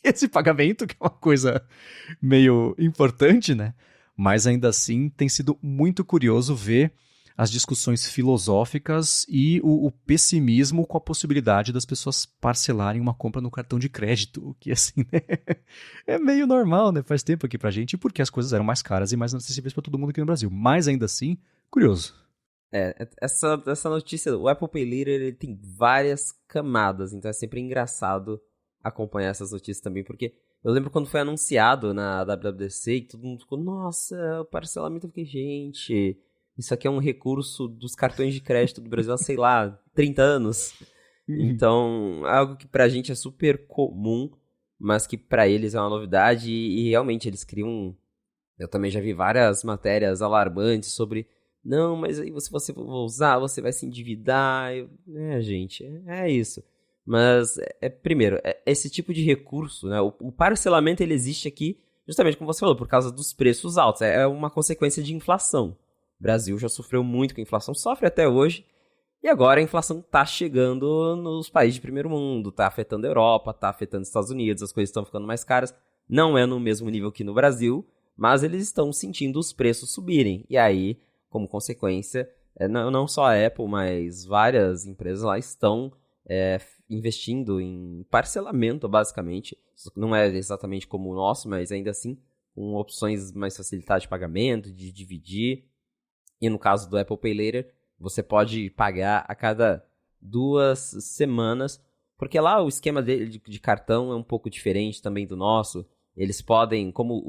esse pagamento, que é uma coisa meio importante, né? Mas ainda assim tem sido muito curioso ver as discussões filosóficas e o pessimismo com a possibilidade das pessoas parcelarem uma compra no cartão de crédito, que assim, né? É meio normal, né? Faz tempo aqui pra gente, porque as coisas eram mais caras e mais acessíveis pra todo mundo aqui no Brasil. Mas ainda assim, curioso. Essa notícia, o Apple Pay Later, ele tem várias camadas, então é sempre engraçado acompanhar essas notícias também, porque eu lembro quando foi anunciado na WWDC e todo mundo ficou, nossa, o parcelamento, eu fiquei, gente, isso aqui é um recurso dos cartões de crédito do Brasil há, sei lá, 30 anos. Então, é algo que pra gente é super comum, mas que pra eles é uma novidade e realmente eles criam... Eu também já vi várias matérias alarmantes sobre... Não, mas aí se você for usar, você vai se endividar. Gente, é isso. Mas, primeiro, esse tipo de recurso, né? O parcelamento, ele existe aqui, justamente como você falou, por causa dos preços altos. É uma consequência de inflação. O Brasil já sofreu muito com a inflação, sofre até hoje. E agora a inflação tá chegando nos países de primeiro mundo, tá afetando a Europa, tá afetando os Estados Unidos, as coisas estão ficando mais caras. Não é no mesmo nível que no Brasil, mas eles estão sentindo os preços subirem. E aí, como consequência, não só a Apple, mas várias empresas lá estão investindo em parcelamento, basicamente. Não é exatamente como o nosso, mas ainda assim, com opções mais facilitadas de pagamento, de dividir. E no caso do Apple Pay Later, você pode pagar a cada 2 semanas, porque lá o esquema de cartão é um pouco diferente também do nosso. Eles podem, como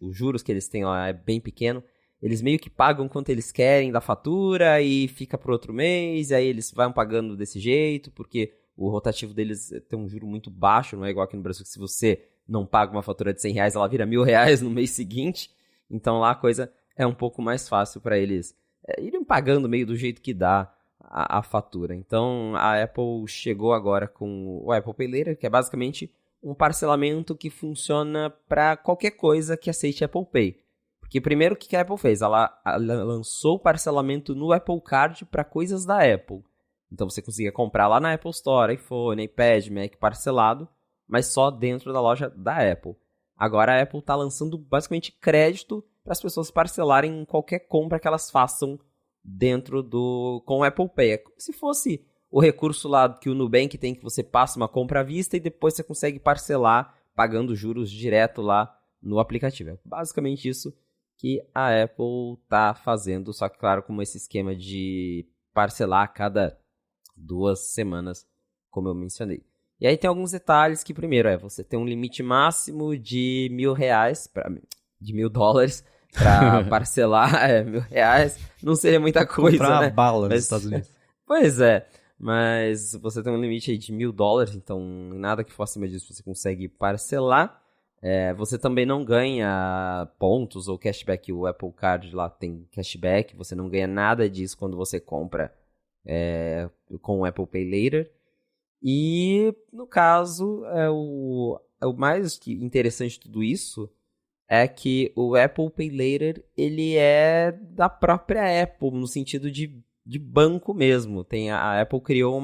os juros que eles têm lá é bem pequeno, eles meio que pagam quanto eles querem da fatura e fica pro outro mês, e aí eles vão pagando desse jeito, porque o rotativo deles tem um juro muito baixo, não é igual aqui no Brasil, que se você não paga uma fatura de R$100, ela vira R$1.000 no mês seguinte. Então lá a coisa é um pouco mais fácil para eles irem pagando meio do jeito que dá a fatura. Então a Apple chegou agora com o Apple Pay Later, que é basicamente um parcelamento que funciona para qualquer coisa que aceite Apple Pay. Porque primeiro o que a Apple fez? Ela lançou o parcelamento no Apple Card para coisas da Apple. Então você conseguia comprar lá na Apple Store, iPhone, iPad, Mac parcelado, mas só dentro da loja da Apple. Agora a Apple está lançando basicamente crédito para as pessoas parcelarem qualquer compra que elas façam dentro com o Apple Pay. É como se fosse o recurso lá que o Nubank tem, que você passa uma compra à vista e depois você consegue parcelar pagando juros direto lá no aplicativo. É basicamente isso que a Apple está fazendo, só que claro, com esse esquema de parcelar a cada 2 semanas, como eu mencionei. E aí tem alguns detalhes que, primeiro, você tem um limite máximo de $1.000, de $1.000 para parcelar, R$1.000, não seria muita coisa, comprar né? bala nos Estados Unidos. Pois é, mas você tem um limite aí de $1.000, então nada que for acima disso você consegue parcelar. Você também não ganha pontos ou cashback. O Apple Card lá tem cashback, você não ganha nada disso quando você compra com o Apple Pay Later. E, no caso, o mais interessante de tudo isso é que o Apple Pay Later, ele é da própria Apple, no sentido de banco mesmo. A Apple criou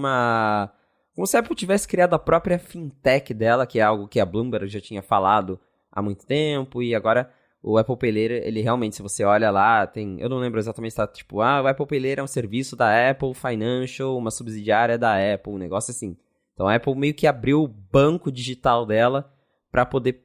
como se a Apple tivesse criado a própria fintech dela, que é algo que a Bloomberg já tinha falado há muito tempo, e agora o Apple Pay Later, ele realmente, se você olha lá, tem... Eu não lembro exatamente se tá tipo, o Apple Pay Later é um serviço da Apple Financial, uma subsidiária da Apple, um negócio assim. Então a Apple meio que abriu o banco digital dela para poder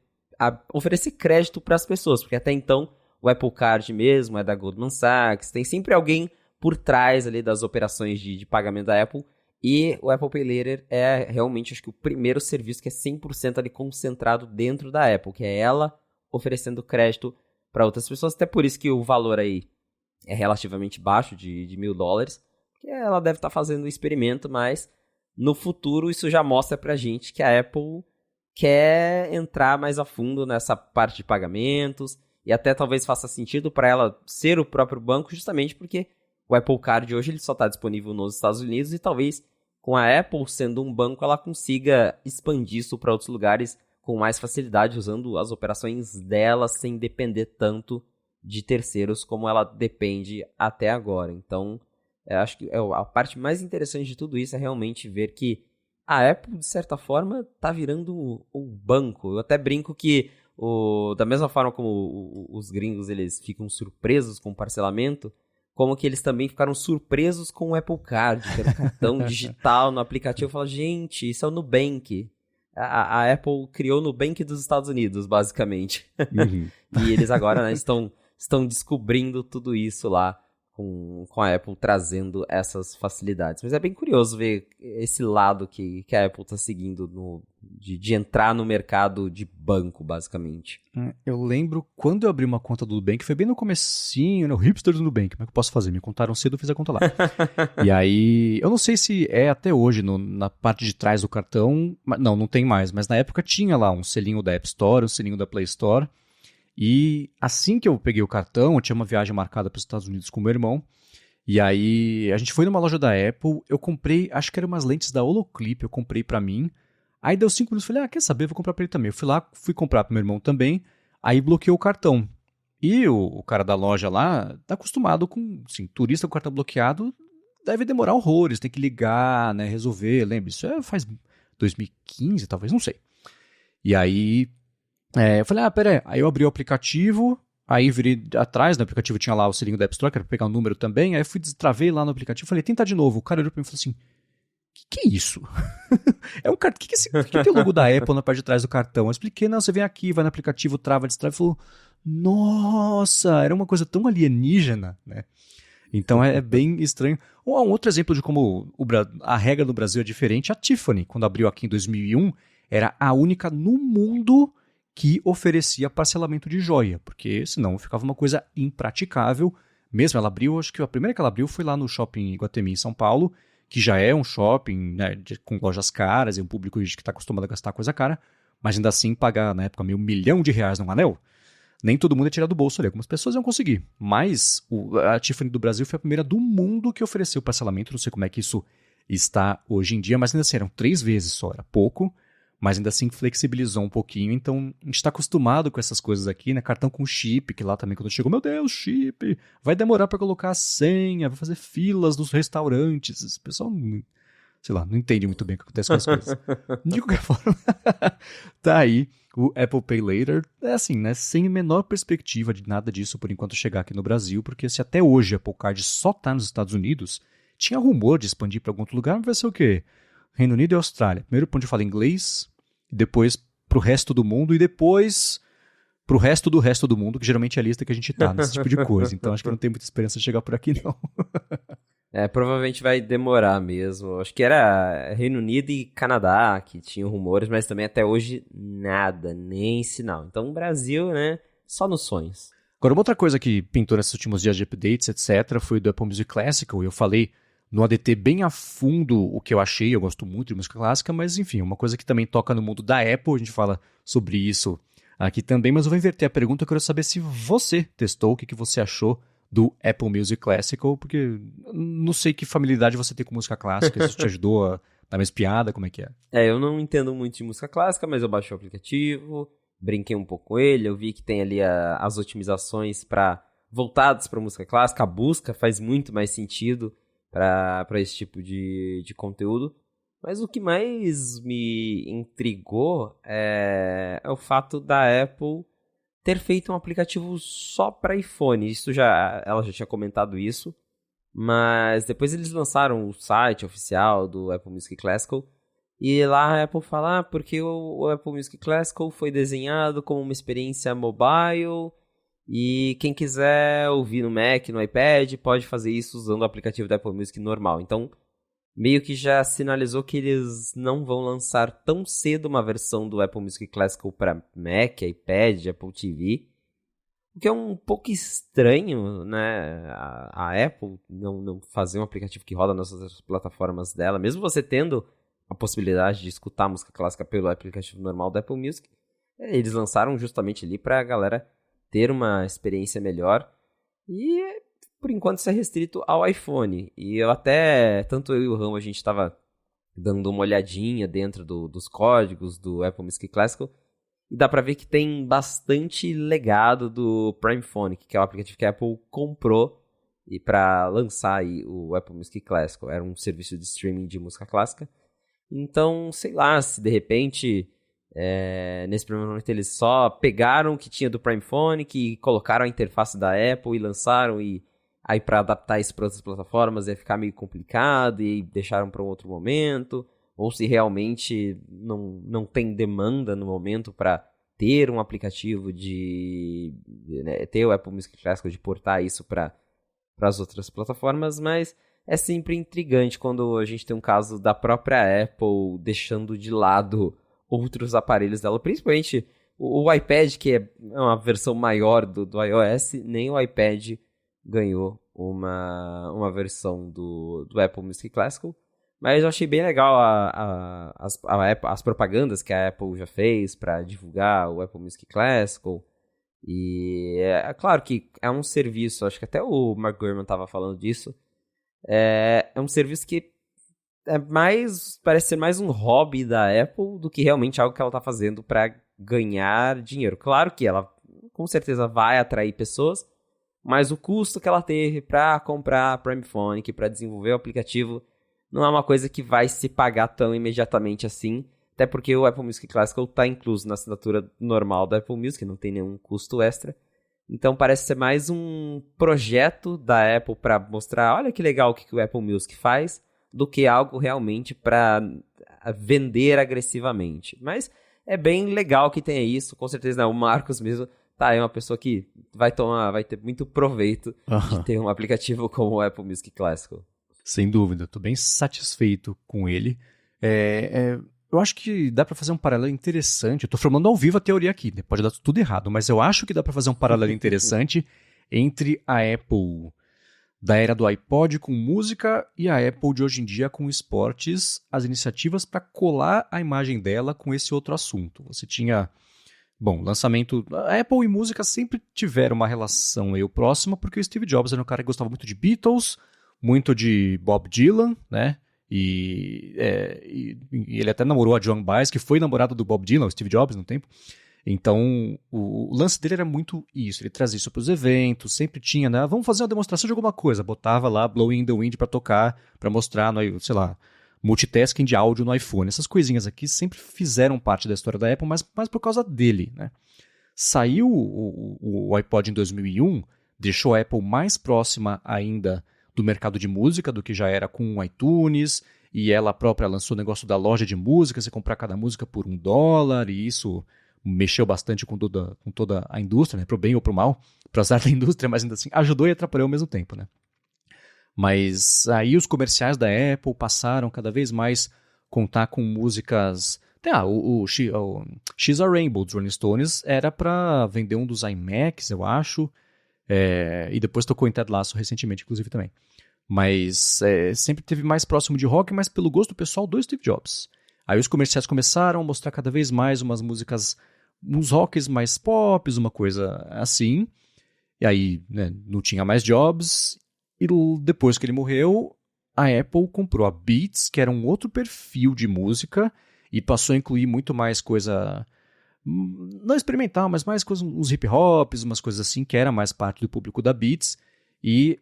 oferecer crédito para as pessoas, porque até então o Apple Card mesmo é da Goldman Sachs, tem sempre alguém por trás ali das operações de pagamento da Apple, e o Apple Pay Later é realmente, acho que o primeiro serviço que é 100% ali concentrado dentro da Apple, que é ela oferecendo crédito para outras pessoas, até por isso que o valor aí é relativamente baixo, de $1.000, porque ela deve estar fazendo um experimento, mas no futuro isso já mostra pra gente que a Apple quer entrar mais a fundo nessa parte de pagamentos, e até talvez faça sentido para ela ser o próprio banco, justamente porque o Apple Card hoje ele só está disponível nos Estados Unidos, e talvez com a Apple sendo um banco ela consiga expandir isso para outros lugares com mais facilidade, usando as operações dela sem depender tanto de terceiros como ela depende até agora. Então, eu acho que a parte mais interessante de tudo isso é realmente ver que a Apple, de certa forma, está virando um banco. Eu até brinco que, da mesma forma como os gringos eles ficam surpresos com o parcelamento, como que eles também ficaram surpresos com o Apple Card, que era um cartão digital no aplicativo. Eu falo, gente, isso é o Nubank. A Apple criou o Nubank dos Estados Unidos, basicamente. Uhum. E eles agora, né, estão descobrindo tudo isso lá com a Apple trazendo essas facilidades. Mas é bem curioso ver esse lado que a Apple está seguindo de entrar no mercado de banco, basicamente. Eu lembro quando eu abri uma conta do Nubank, foi bem no comecinho, no hipster do Nubank, como é que eu posso fazer? Me contaram cedo, eu fiz a conta lá. E aí, eu não sei se é até hoje, na parte de trás do cartão, não tem mais, mas na época tinha lá um selinho da App Store, um selinho da Play Store, e assim que eu peguei o cartão, eu tinha uma viagem marcada para os Estados Unidos com meu irmão, e aí a gente foi numa loja da Apple, eu comprei, acho que eram umas lentes da Holoclip, eu comprei para mim. Aí deu 5 minutos, falei, quer saber, vou comprar pra ele também. Eu fui lá, fui comprar pro meu irmão também, aí bloqueou o cartão. E o cara da loja lá tá acostumado com, assim, turista com cartão bloqueado deve demorar horrores, tem que ligar, né, resolver, lembra? Isso faz 2015, talvez, não sei. E aí, eu falei, pera aí. Aí eu abri o aplicativo, aí virei atrás, no aplicativo tinha lá o selinho da App Store, que era pra pegar o número também, aí eu fui destravei lá no aplicativo, falei, tenta de novo. O cara olhou pra mim e falou assim, que é isso? É um cartão. Que tem o logo da Apple na parte de trás do cartão? Eu expliquei, não, você vem aqui, vai no aplicativo, trava, destrava, e falou, nossa, era uma coisa tão alienígena, né? Então é bem estranho. Um outro exemplo de como a regra no Brasil é diferente, a Tiffany, quando abriu aqui em 2001, era a única no mundo que oferecia parcelamento de joia, porque senão ficava uma coisa impraticável. Mesmo ela abriu, acho que a primeira que ela abriu foi lá no shopping Iguatemi, em São Paulo, que já é um shopping, né, com lojas caras, e um público que está acostumado a gastar coisa cara, mas ainda assim pagar, na época, R$1 milhão num anel, nem todo mundo ia tirar do bolso ali, algumas pessoas iam conseguir. Mas a Tiffany do Brasil foi a primeira do mundo que ofereceu parcelamento, não sei como é que isso está hoje em dia, mas ainda assim eram 3 vezes só, era pouco, mas ainda assim flexibilizou um pouquinho, então a gente está acostumado com essas coisas aqui, né? Cartão com chip, que lá também quando chegou, meu Deus, chip, vai demorar para colocar a senha, vai fazer filas nos restaurantes, o pessoal, sei lá, não entende muito bem o que acontece com as coisas. De qualquer forma, tá aí o Apple Pay Later, é assim, né? Sem a menor perspectiva de nada disso por enquanto chegar aqui no Brasil, porque se até hoje a Apple Card só tá nos Estados Unidos, tinha rumor de expandir para algum outro lugar, mas vai ser o quê? Reino Unido e Austrália. Primeiro para onde fala inglês, depois pro resto do mundo e depois pro resto do mundo, que geralmente é a lista que a gente tá, nesse tipo de coisa. Então acho que não tem muita esperança de chegar por aqui, não. Provavelmente vai demorar mesmo. Acho que era Reino Unido e Canadá que tinham rumores, mas também até hoje nada, nem sinal. Então o Brasil, né, só nos sonhos. Agora, uma outra coisa que pintou nesses últimos dias de updates, etc., foi do Apple Music Classical. Eu falei no ADT bem a fundo o que eu achei, eu gosto muito de música clássica, mas enfim, uma coisa que também toca no mundo da Apple, a gente fala sobre isso aqui também, mas eu vou inverter a pergunta, eu quero saber se você testou, o que você achou do Apple Music Classical, porque não sei que familiaridade você tem com música clássica, se isso te ajudou a dar uma espiada, como é que é? Eu não entendo muito de música clássica, mas eu baixei o aplicativo, brinquei um pouco com ele, eu vi que tem ali as otimizações voltadas para música clássica, a busca faz muito mais sentido para esse tipo de conteúdo. Mas o que mais me intrigou é o fato da Apple ter feito um aplicativo só para iPhone. Ela já tinha comentado isso, mas depois eles lançaram o site oficial do Apple Music Classical, e lá a Apple fala, porque o Apple Music Classical foi desenhado como uma experiência mobile, e quem quiser ouvir no Mac, no iPad, pode fazer isso usando o aplicativo da Apple Music normal. Então, meio que já sinalizou que eles não vão lançar tão cedo uma versão do Apple Music Classical para Mac, iPad, Apple TV. O que é um pouco estranho, né? A Apple não fazer um aplicativo que roda nas outras plataformas dela, mesmo você tendo a possibilidade de escutar música clássica pelo aplicativo normal da Apple Music. Eles lançaram justamente ali para a galera ter uma experiência melhor. E por enquanto isso é restrito ao iPhone. E tanto eu e o Ramo, a gente estava dando uma olhadinha dentro dos códigos do Apple Music Classical. E dá pra ver que tem bastante legado do Prime Phonic, que é o aplicativo que a Apple comprou e para lançar aí o Apple Music Classical. Era um serviço de streaming de música clássica. Então, sei lá, se de repente, nesse primeiro momento eles só pegaram o que tinha do Prime Phonic e colocaram a interface da Apple e lançaram, e aí para adaptar isso para outras plataformas ia ficar meio complicado e deixaram para um outro momento, ou se realmente não tem demanda no momento para ter um aplicativo ter o Apple Music Classical, de portar isso para as outras plataformas, mas é sempre intrigante quando a gente tem um caso da própria Apple deixando de lado outros aparelhos dela, principalmente o iPad, que é uma versão maior do iOS. Nem o iPad ganhou uma versão do Apple Music Classical, mas eu achei bem legal as propagandas que a Apple já fez para divulgar o Apple Music Classical. E é claro que é um serviço, acho que até o Mark Gurman estava falando disso, é um serviço que parece ser mais um hobby da Apple do que realmente algo que ela está fazendo para ganhar dinheiro. Claro que ela com certeza vai atrair pessoas, mas o custo que ela teve para comprar a Prime Phonic, para desenvolver o aplicativo, não é uma coisa que vai se pagar tão imediatamente assim, até porque o Apple Music Classical está incluso na assinatura normal da Apple Music, não tem nenhum custo extra. Então parece ser mais um projeto da Apple para mostrar, olha que legal o que o Apple Music faz, do que algo realmente para vender agressivamente. Mas é bem legal que tenha isso, com certeza, né? O Marcos mesmo é uma pessoa que vai ter muito proveito de ter um aplicativo como o Apple Music Classical. Sem dúvida, estou bem satisfeito com ele. Eu acho que dá para fazer um paralelo interessante. Eu estou formando ao vivo a teoria aqui, né? Pode dar tudo errado, mas eu acho que dá para fazer um paralelo interessante entre a Apple da era do iPod com música e a Apple de hoje em dia com esportes, as iniciativas para colar a imagem dela com esse outro assunto. Você tinha, lançamento... A Apple e música sempre tiveram uma relação meio próxima, porque o Steve Jobs era um cara que gostava muito de Beatles, muito de Bob Dylan, né? E ele até namorou a Joan Baez, que foi namorada do Bob Dylan, o Steve Jobs, no tempo. Então, o lance dele era muito isso. Ele trazia isso para os eventos, sempre tinha, né? Vamos fazer uma demonstração de alguma coisa. Botava lá Blowing in the Wind para tocar, para mostrar, sei lá, multitasking de áudio no iPhone. Essas coisinhas aqui sempre fizeram parte da história da Apple, mas por causa dele, né? Saiu o iPod em 2001, deixou a Apple mais próxima ainda do mercado de música do que já era com o iTunes, e ela própria lançou o negócio da loja de música, você comprar cada música por $1, e isso mexeu bastante com toda a indústria, né? Pro bem ou pro mal, pro azar da indústria, mas ainda assim ajudou e atrapalhou ao mesmo tempo, né? Mas aí os comerciais da Apple passaram cada vez mais contar com músicas... o She's a Rainbow dos Rolling Stones era para vender um dos iMacs, eu acho, e depois tocou em Ted Lasso recentemente, inclusive, também. Mas sempre teve mais próximo de rock, mas pelo gosto pessoal do Steve Jobs. Aí os comerciais começaram a mostrar cada vez mais umas músicas, uns rocks mais pop, uma coisa assim. E aí, né, não tinha mais Jobs. E depois que ele morreu, a Apple comprou a Beats, que era um outro perfil de música, e passou a incluir muito mais coisa, não experimental, mas mais coisa, uns hip hops, umas coisas assim, que era mais parte do público da Beats. E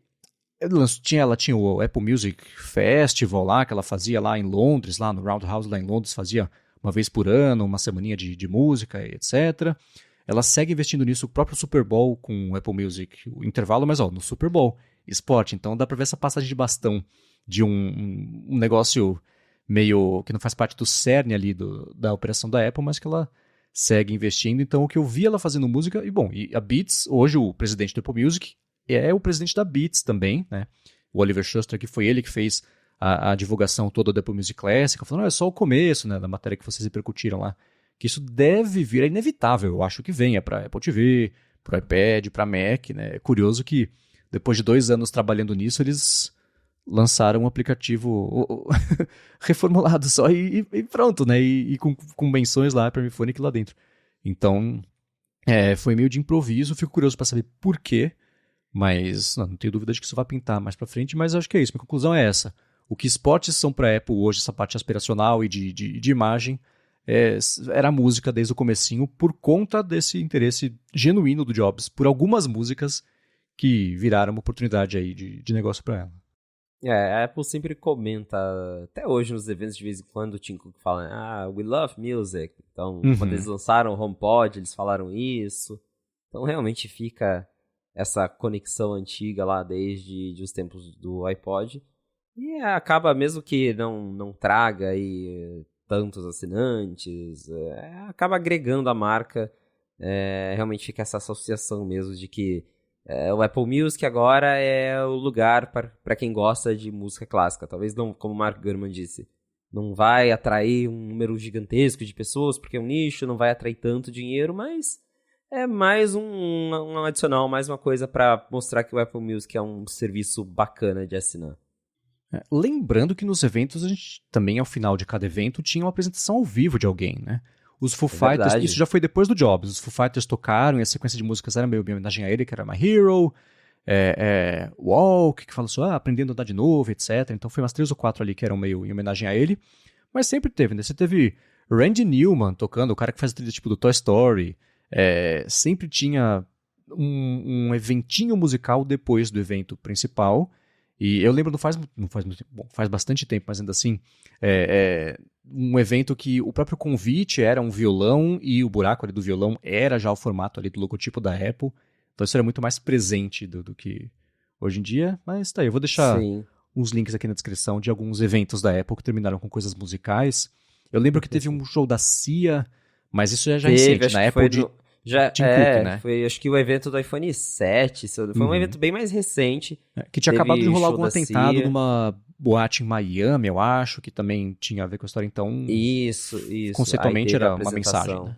ela tinha o Apple Music Festival lá, que ela fazia lá em Londres, lá no Roundhouse lá em Londres, fazia uma vez por ano, uma semaninha de música, etc. ela segue investindo nisso, o próprio Super Bowl com o Apple Music, o intervalo, mas no Super Bowl, esporte, então dá pra ver essa passagem de bastão de um negócio meio que não faz parte do cerne ali da operação da Apple, mas que ela segue investindo. Então o que eu vi ela fazendo música, e a Beats, hoje o presidente do Apple Music é o presidente da Beats também, né? O Oliver Schuster, que foi ele que fez a divulgação toda do Apple Music Classic, falando, é só o começo, né, da matéria que vocês repercutiram lá, que isso deve vir, é inevitável, eu acho que venha para Apple TV, para iPad, para Mac, né? É curioso que depois de 2 anos trabalhando nisso, eles lançaram um aplicativo reformulado só e pronto, né? E com menções lá, para Phonic lá dentro. Então, foi meio de improviso, fico curioso para saber por quê, mas não tenho dúvida de que isso vai pintar mais para frente, mas acho que é isso, minha conclusão é essa. O que esportes são para Apple hoje, essa parte aspiracional e de imagem, era a música desde o comecinho por conta desse interesse genuíno do Jobs por algumas músicas que viraram uma oportunidade aí de negócio para ela. A Apple sempre comenta, até hoje nos eventos de vez em quando o Tim Cook fala, we love music. Então, quando eles lançaram o HomePod, eles falaram isso. Então, realmente fica essa conexão antiga lá desde os tempos do iPod. E acaba, mesmo que não traga aí tantos assinantes, acaba agregando a marca. Realmente fica essa associação mesmo de que o Apple Music agora é o lugar para quem gosta de música clássica. Talvez não, como o Mark Gurman disse, não vai atrair um número gigantesco de pessoas, porque é um nicho, não vai atrair tanto dinheiro, mas é mais um adicional, mais uma coisa para mostrar que o Apple Music é um serviço bacana de assinar. Lembrando que nos eventos, a gente também, ao final de cada evento, tinha uma apresentação ao vivo de alguém, né? Os Foo Fighters, verdade. isso já foi depois do Jobs, os Foo Fighters tocaram e a sequência de músicas era meio em homenagem a ele, que era My Hero, Walk, que fala assim, aprendendo a andar de novo, etc. Então foi umas 3 ou 4 ali que eram meio em homenagem a ele, mas sempre teve, né? Você teve Randy Newman tocando, o cara que faz a trilha tipo do Toy Story, sempre tinha um eventinho musical depois do evento principal. E eu lembro, não faz muito tempo, bom, faz bastante tempo, mas ainda assim, um evento que o próprio convite era um violão e o buraco ali do violão era já o formato ali do logotipo da Apple. Então isso era muito mais presente do que hoje em dia. Mas tá aí, eu vou deixar uns links aqui na descrição de alguns eventos da Apple que terminaram com coisas musicais. Eu lembro que teve um show da CIA, mas isso já é recente, na Apple de Tim Cook, né? Foi acho que o evento do iPhone 7, foi um evento bem mais recente. Que tinha acabado de rolar algum atentado numa boate em Miami, eu acho, que também tinha a ver com a história, então... Isso. Conceitualmente era uma mensagem, né?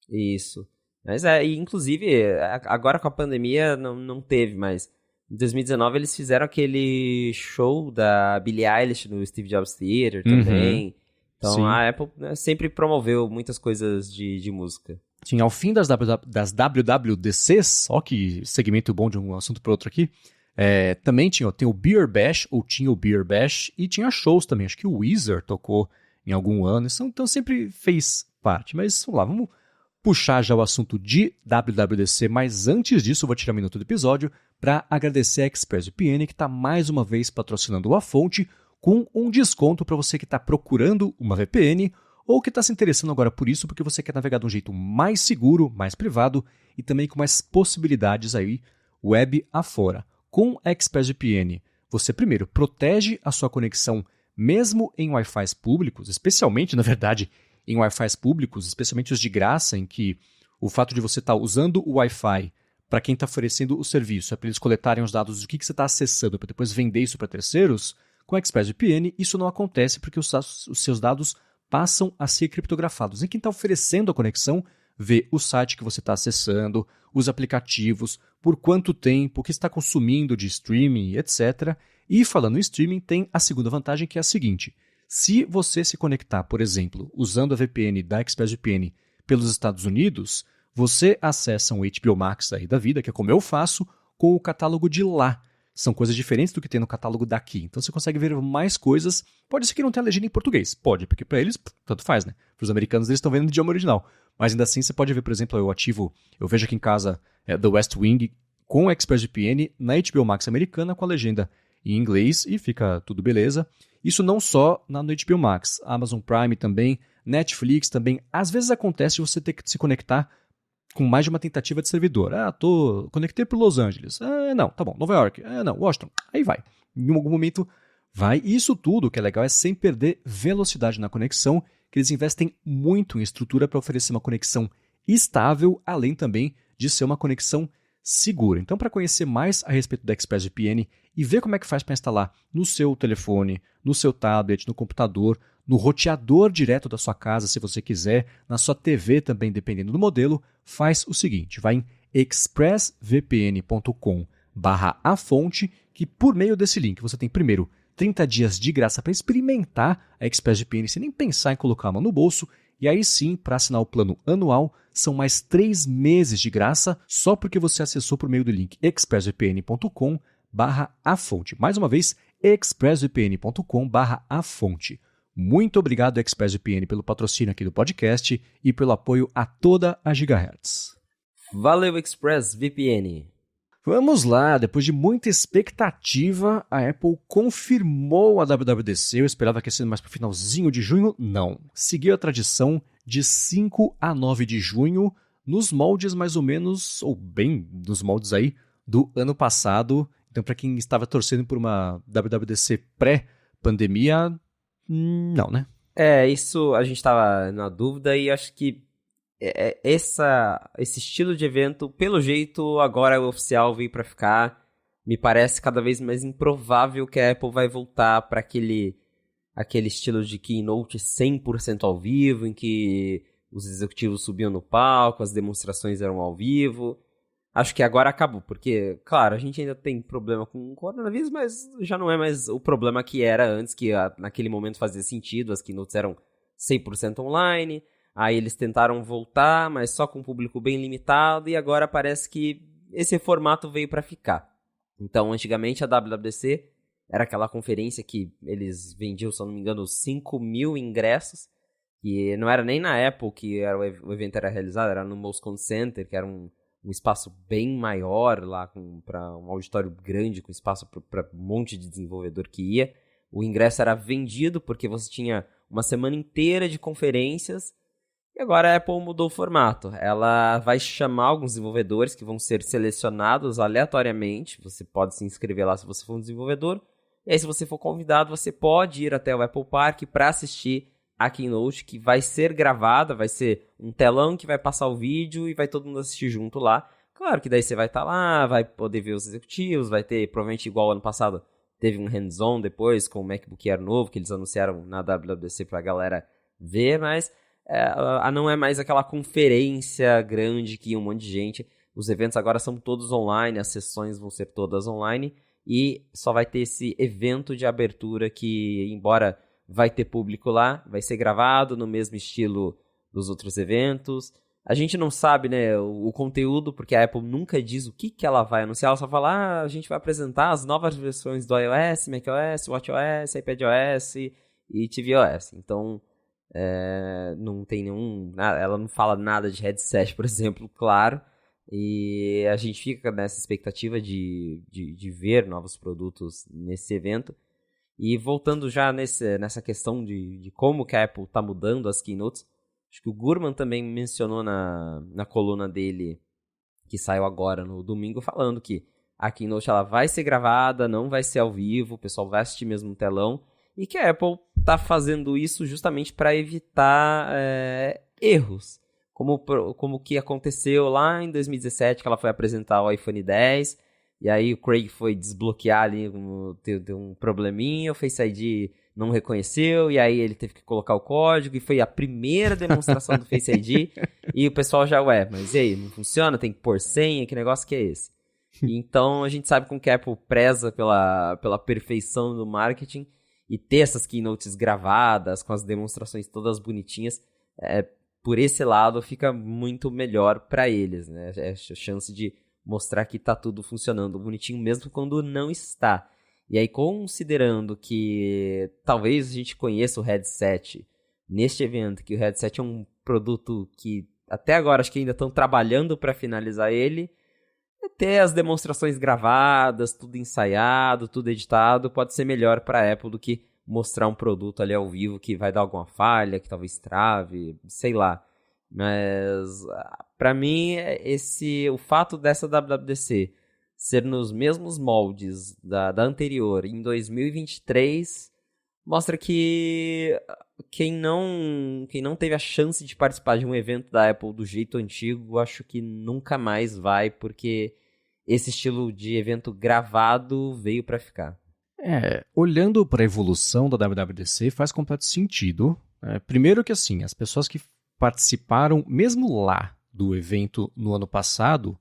Isso. Mas inclusive, agora com a pandemia não teve, mas em 2019 eles fizeram aquele show da Billie Eilish no Steve Jobs Theater também. Então Sim. a Apple sempre promoveu muitas coisas de música. Sim, ao fim das WWDCs, ó que segmento bom de um assunto para outro aqui, também tem o Beer Bash, ou tinha o Beer Bash, e tinha shows também, acho que o Weezer tocou em algum ano, então sempre fez parte. Mas vamos lá, vamos puxar já o assunto de WWDC, mas antes disso eu vou tirar um minuto do episódio para agradecer a ExpressVPN, que está mais uma vez patrocinando a fonte com um desconto para você que está procurando uma VPN ou que está se interessando agora por isso porque você quer navegar de um jeito mais seguro, mais privado e também com mais possibilidades aí web afora. Com a ExpressVPN, você primeiro protege a sua conexão mesmo em Wi-Fi públicos, especialmente, na verdade, em Wi-Fi públicos, especialmente os de graça, em que o fato de você estar usando o Wi-Fi para quem está oferecendo o serviço, para eles coletarem os dados do que você está acessando para depois vender isso para terceiros, com a ExpressVPN isso não acontece porque os seus dados passam a ser criptografados. E quem está oferecendo a conexão vê o site que você está acessando, os aplicativos, por quanto tempo, o que está consumindo de streaming, etc. E falando em streaming, tem a segunda vantagem que é a seguinte. Se você se conectar, por exemplo, usando a VPN da ExpressVPN pelos Estados Unidos, você acessa um HBO Max aí da vida, que é como eu faço, com o catálogo de lá. São coisas diferentes do que tem no catálogo daqui. Então você consegue ver mais coisas. Pode ser que não tenha legenda em português. Pode, porque para eles, tanto faz, né? Para os americanos, eles estão vendo no idioma original. Mas ainda assim, você pode ver, por exemplo, eu vejo aqui em casa The West Wing com a ExpressVPN na HBO Max americana com a legenda em inglês e fica tudo beleza. Isso não só no HBO Max, Amazon Prime também, Netflix também. Às vezes acontece de você ter que se conectar com mais de uma tentativa de servidor. Conectei para Los Angeles. Não, tá bom. Nova York. Não, Washington. Aí vai. Em algum momento vai. E isso tudo, o que é legal, é sem perder velocidade na conexão, que eles investem muito em estrutura para oferecer uma conexão estável, além também de ser uma conexão segura. Então, para conhecer mais a respeito da ExpressVPN e ver como é que faz para instalar no seu telefone, no seu tablet, no computador, no roteador direto da sua casa, se você quiser, na sua TV também, dependendo do modelo, faz o seguinte, vai em expressvpn.com/afonte, que por meio desse link você tem primeiro 30 dias de graça para experimentar a ExpressVPN sem nem pensar em colocar a mão no bolso, e aí sim, para assinar o plano anual, são mais 3 meses de graça só porque você acessou por meio do link expressvpn.com/afonte. Mais uma vez, expressvpn.com/afonte. Muito obrigado, ExpressVPN, pelo patrocínio aqui do podcast e pelo apoio a toda a Gigahertz. Valeu, ExpressVPN! Vamos lá, depois de muita expectativa, a Apple confirmou a WWDC. Eu esperava que ia ser mais para o finalzinho de junho. Não. Seguiu a tradição de 5 a 9 de junho, nos moldes mais ou menos, ou bem nos moldes aí, do ano passado. Então, para quem estava torcendo por uma WWDC pré-pandemia, não, né? Isso a gente estava na dúvida e acho que esse estilo de evento, pelo jeito, agora é oficial, veio para ficar. Me parece cada vez mais improvável que a Apple vai voltar para aquele estilo de keynote 100% ao vivo, em que os executivos subiam no palco, as demonstrações eram ao vivo. Acho que agora acabou, porque, claro, a gente ainda tem problema com o coronavírus, mas já não é mais o problema que era antes, que naquele momento fazia sentido, as keynotes eram 100% online. Aí eles tentaram voltar, mas só com um público bem limitado, e agora parece que esse formato veio para ficar. Então, antigamente a WWDC era aquela conferência que eles vendiam, se eu não me engano, 5 mil ingressos, e não era nem na Apple que o evento era realizado, era no Moscone Center, que era um espaço bem maior lá, para um auditório grande, com espaço para um monte de desenvolvedor que ia. O ingresso era vendido porque você tinha uma semana inteira de conferências. E agora a Apple mudou o formato. Ela vai chamar alguns desenvolvedores que vão ser selecionados aleatoriamente. Você pode se inscrever lá se você for um desenvolvedor. E aí, se você for convidado, você pode ir até o Apple Park para assistir a keynote, que vai ser gravada, vai ser um telão que vai passar o vídeo e vai todo mundo assistir junto lá. Claro que daí você vai estar lá, vai poder ver os executivos, vai ter, provavelmente igual ano passado, teve um hands-on depois com o MacBook Air novo, que eles anunciaram na WWDC para a galera ver, mas não é mais aquela conferência grande que ia um monte de gente. Os eventos agora são todos online, as sessões vão ser todas online e só vai ter esse evento de abertura que, embora vai ter público lá, vai ser gravado no mesmo estilo dos outros eventos. A gente não sabe, né, o conteúdo, porque a Apple nunca diz o que ela vai anunciar, ela só fala, a gente vai apresentar as novas versões do iOS, macOS, watchOS, iPadOS e tvOS. Então, não tem ela não fala nada de headset, por exemplo, claro, e a gente fica nessa expectativa de ver novos produtos nesse evento. E voltando já nessa questão de como que a Apple está mudando as keynotes, acho que o Gurman também mencionou na coluna dele, que saiu agora no domingo, falando que a keynote ela vai ser gravada, não vai ser ao vivo, o pessoal vai assistir mesmo no telão, e que a Apple está fazendo isso justamente para evitar erros, como que aconteceu lá em 2017, que ela foi apresentar o iPhone X, e aí o Craig foi desbloquear ali, deu um probleminha, o Face ID não reconheceu, e aí ele teve que colocar o código, e foi a primeira demonstração do Face ID, e o pessoal já, mas e aí, não funciona? Tem que pôr senha? Que negócio que é esse? Então a gente sabe como que a Apple preza pela perfeição do marketing, e ter essas keynotes gravadas, com as demonstrações todas bonitinhas, por esse lado fica muito melhor para eles, né? É a chance de mostrar que tá tudo funcionando bonitinho, mesmo quando não está. E aí, considerando que talvez a gente conheça o headset neste evento, que o headset é um produto que até agora acho que ainda estão trabalhando para finalizar ele, ter as demonstrações gravadas, tudo ensaiado, tudo editado, pode ser melhor para a Apple do que mostrar um produto ali ao vivo que vai dar alguma falha, que talvez trave, sei lá. Mas, pra mim, o fato dessa WWDC ser nos mesmos moldes da anterior, em 2023, mostra que quem não teve a chance de participar de um evento da Apple do jeito antigo, acho que nunca mais vai, porque esse estilo de evento gravado veio pra ficar. Olhando para a evolução da WWDC, faz completo sentido. Primeiro que assim, as pessoas que participaram, mesmo lá do evento no ano passado,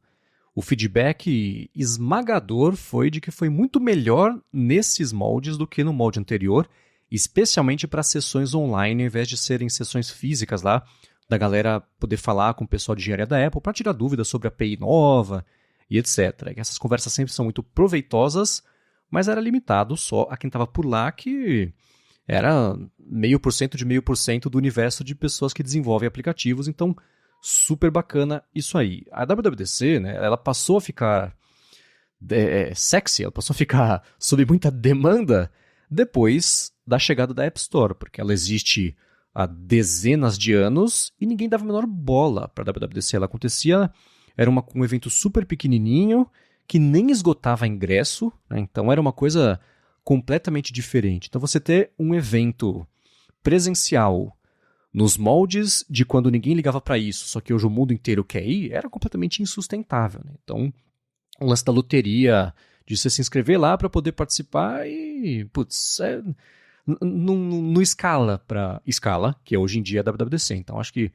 o feedback esmagador foi de que foi muito melhor nesses moldes do que no molde anterior, especialmente para sessões online, ao invés de serem sessões físicas lá, da galera poder falar com o pessoal de engenharia da Apple para tirar dúvidas sobre a API nova e etc. Essas conversas sempre são muito proveitosas, mas era limitado só a quem estava por lá, que era 0,5% de 0,5% do universo de pessoas que desenvolvem aplicativos, então super bacana isso aí. A WWDC, né, ela passou a ficar sexy, ela passou a ficar sob muita demanda depois da chegada da App Store, porque ela existe há dezenas de anos e ninguém dava a menor bola para a WWDC. Ela acontecia, era um evento super pequenininho, que nem esgotava ingresso, né? Então era uma coisa completamente diferente. Então você ter um evento presencial nos moldes de quando ninguém ligava para isso, só que hoje o mundo inteiro quer ir, era completamente insustentável, né? Então o lance da loteria, de você se inscrever lá para poder participar e, putz, não escala para escala, que é hoje em dia a WWDC. Então acho que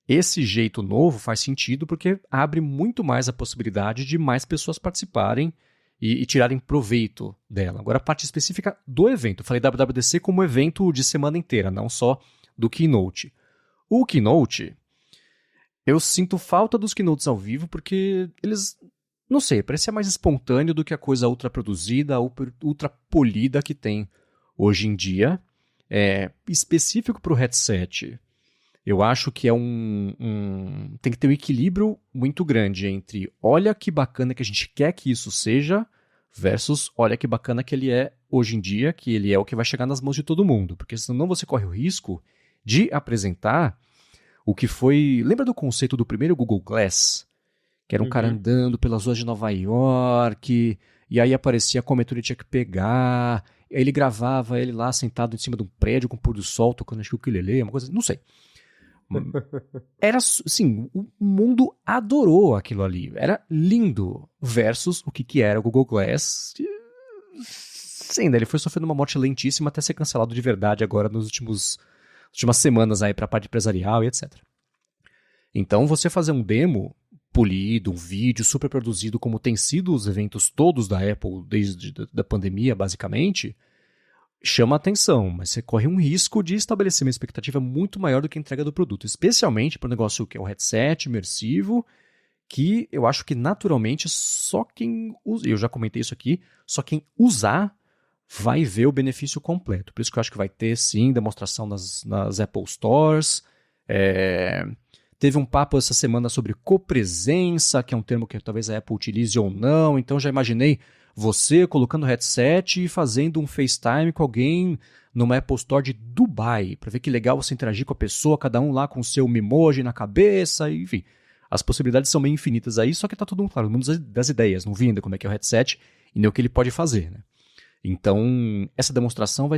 esse jeito novo faz sentido porque abre muito mais a possibilidade de mais pessoas participarem e tirarem proveito dela. Agora, a parte específica do evento. Eu falei WWDC como evento de semana inteira, não só do Keynote. O Keynote, eu sinto falta dos Keynotes ao vivo porque eles, não sei, parecia mais espontâneo do que a coisa ultra produzida, ultra polida que tem hoje em dia. Específico para o headset, eu acho que tem que ter um equilíbrio muito grande entre olha que bacana que a gente quer que isso seja versus olha que bacana que ele é hoje em dia, que ele é o que vai chegar nas mãos de todo mundo. Porque senão você corre o risco de apresentar o que foi... Lembra do conceito do primeiro Google Glass? Que era um cara andando pelas ruas de Nova York e aí aparecia como ele tinha que pegar. Aí ele gravava ele lá sentado em cima de um prédio com pôr do sol, tocando acho que o ukulele, uma coisa assim, não sei. Era, assim, o mundo adorou aquilo ali. Era lindo. Versus o que era o Google Glass. Sim, ele foi sofrendo uma morte lentíssima até ser cancelado de verdade agora nas últimas semanas aí pra parte empresarial e etc. Então, você fazer um demo polido, um vídeo super produzido, como tem sido os eventos todos da Apple desde a pandemia, basicamente, chama atenção, mas você corre um risco de estabelecer uma expectativa muito maior do que a entrega do produto, especialmente para o negócio que é o headset imersivo, que eu acho que naturalmente só quem usa, eu já comentei isso aqui, só quem usar vai ver o benefício completo. Por isso que eu acho que vai ter sim demonstração nas Apple Stores. Teve um papo essa semana sobre copresença, que é um termo que talvez a Apple utilize ou não, então já imaginei você colocando o headset e fazendo um FaceTime com alguém numa Apple Store de Dubai, para ver que legal você interagir com a pessoa, cada um lá com o seu Memoji na cabeça, enfim. As possibilidades são meio infinitas aí, só que tá tudo claro, no mundo das ideias, não vi ainda como é que é o headset e nem o que ele pode fazer, né? Então, essa demonstração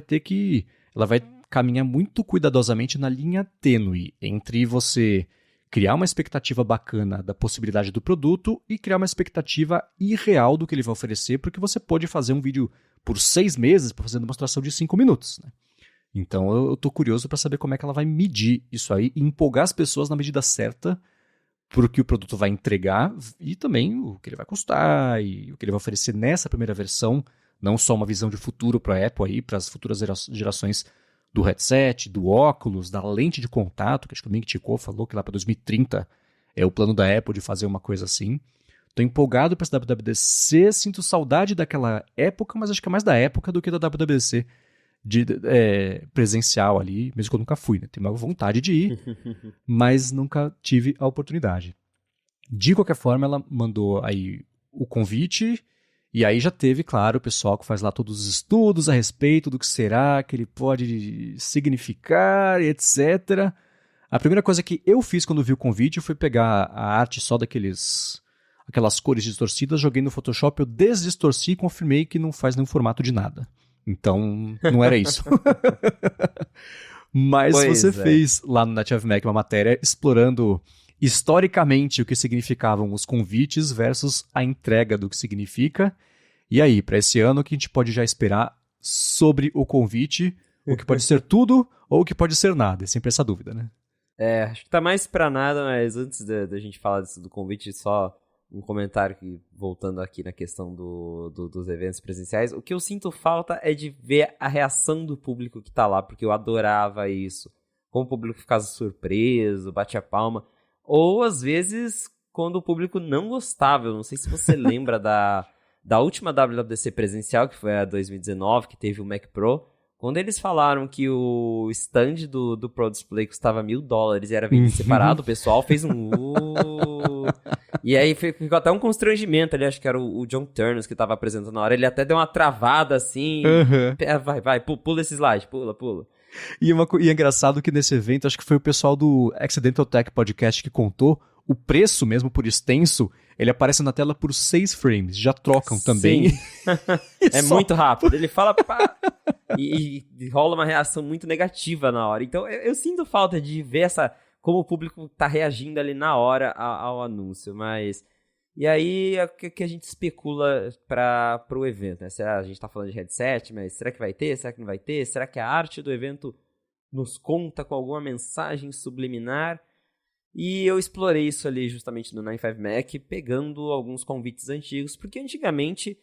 ela vai caminhar muito cuidadosamente na linha tênue entre você criar uma expectativa bacana da possibilidade do produto e criar uma expectativa irreal do que ele vai oferecer, porque você pode fazer um vídeo por 6 meses para fazer uma demonstração de 5 minutos. Né? Então eu estou curioso para saber como é que ela vai medir isso aí e empolgar as pessoas na medida certa para o que o produto vai entregar e também o que ele vai custar e o que ele vai oferecer nessa primeira versão, não só uma visão de futuro para a Apple aí, para as futuras gerações do headset, do óculos, da lente de contato, que acho que o Ming Chico falou que lá para 2030 é o plano da Apple de fazer uma coisa assim. Estou empolgado para essa WWDC, sinto saudade daquela época, mas acho que é mais da época do que da WWDC presencial ali, mesmo que eu nunca fui, né? Tenho uma vontade de ir, mas nunca tive a oportunidade. De qualquer forma, ela mandou aí o convite. E aí já teve, claro, o pessoal que faz lá todos os estudos a respeito do que será que ele pode significar, etc. A primeira coisa que eu fiz quando vi o convite foi pegar a arte só aquelas cores distorcidas, joguei no Photoshop, eu desdistorci e confirmei que não faz nenhum formato de nada. Então, não era isso. Mas você fez lá no Native Mac uma matéria explorando historicamente o que significavam os convites versus a entrega do que significa. E aí, para esse ano, o que a gente pode já esperar sobre o convite? O que pode ser tudo ou o que pode ser nada? É sempre essa dúvida, né? Acho que tá mais pra nada, mas antes da gente falar do convite, só um comentário que, voltando aqui na questão dos eventos presenciais, o que eu sinto falta é de ver a reação do público que tá lá, porque eu adorava isso. Como o público ficava surpreso, batia palma, ou às vezes quando o público não gostava. Eu não sei se você lembra da última WWDC presencial, que foi a 2019, que teve o Mac Pro. Quando eles falaram que o stand do Pro Display custava $1.000 e era vendido separado, o pessoal fez um E aí ficou até um constrangimento ali, acho que era o John Turner que tava apresentando na hora, ele até deu uma travada assim, vai, pula esse slide, pula. E é engraçado que nesse evento, acho que foi o pessoal do Accidental Tech Podcast que contou, o preço mesmo por extenso, ele aparece na tela por 6 frames, já trocam também. É muito rápido, ele fala pá, e rola uma reação muito negativa na hora. Então eu sinto falta de ver como o público tá reagindo ali na hora ao anúncio, mas... E aí é o que a gente especula para o evento, né? A gente tá falando de headset, mas será que vai ter? Será que não vai ter? Será que a arte do evento nos conta com alguma mensagem subliminar? E eu explorei isso ali justamente no 95 Mac, pegando alguns convites antigos, porque antigamente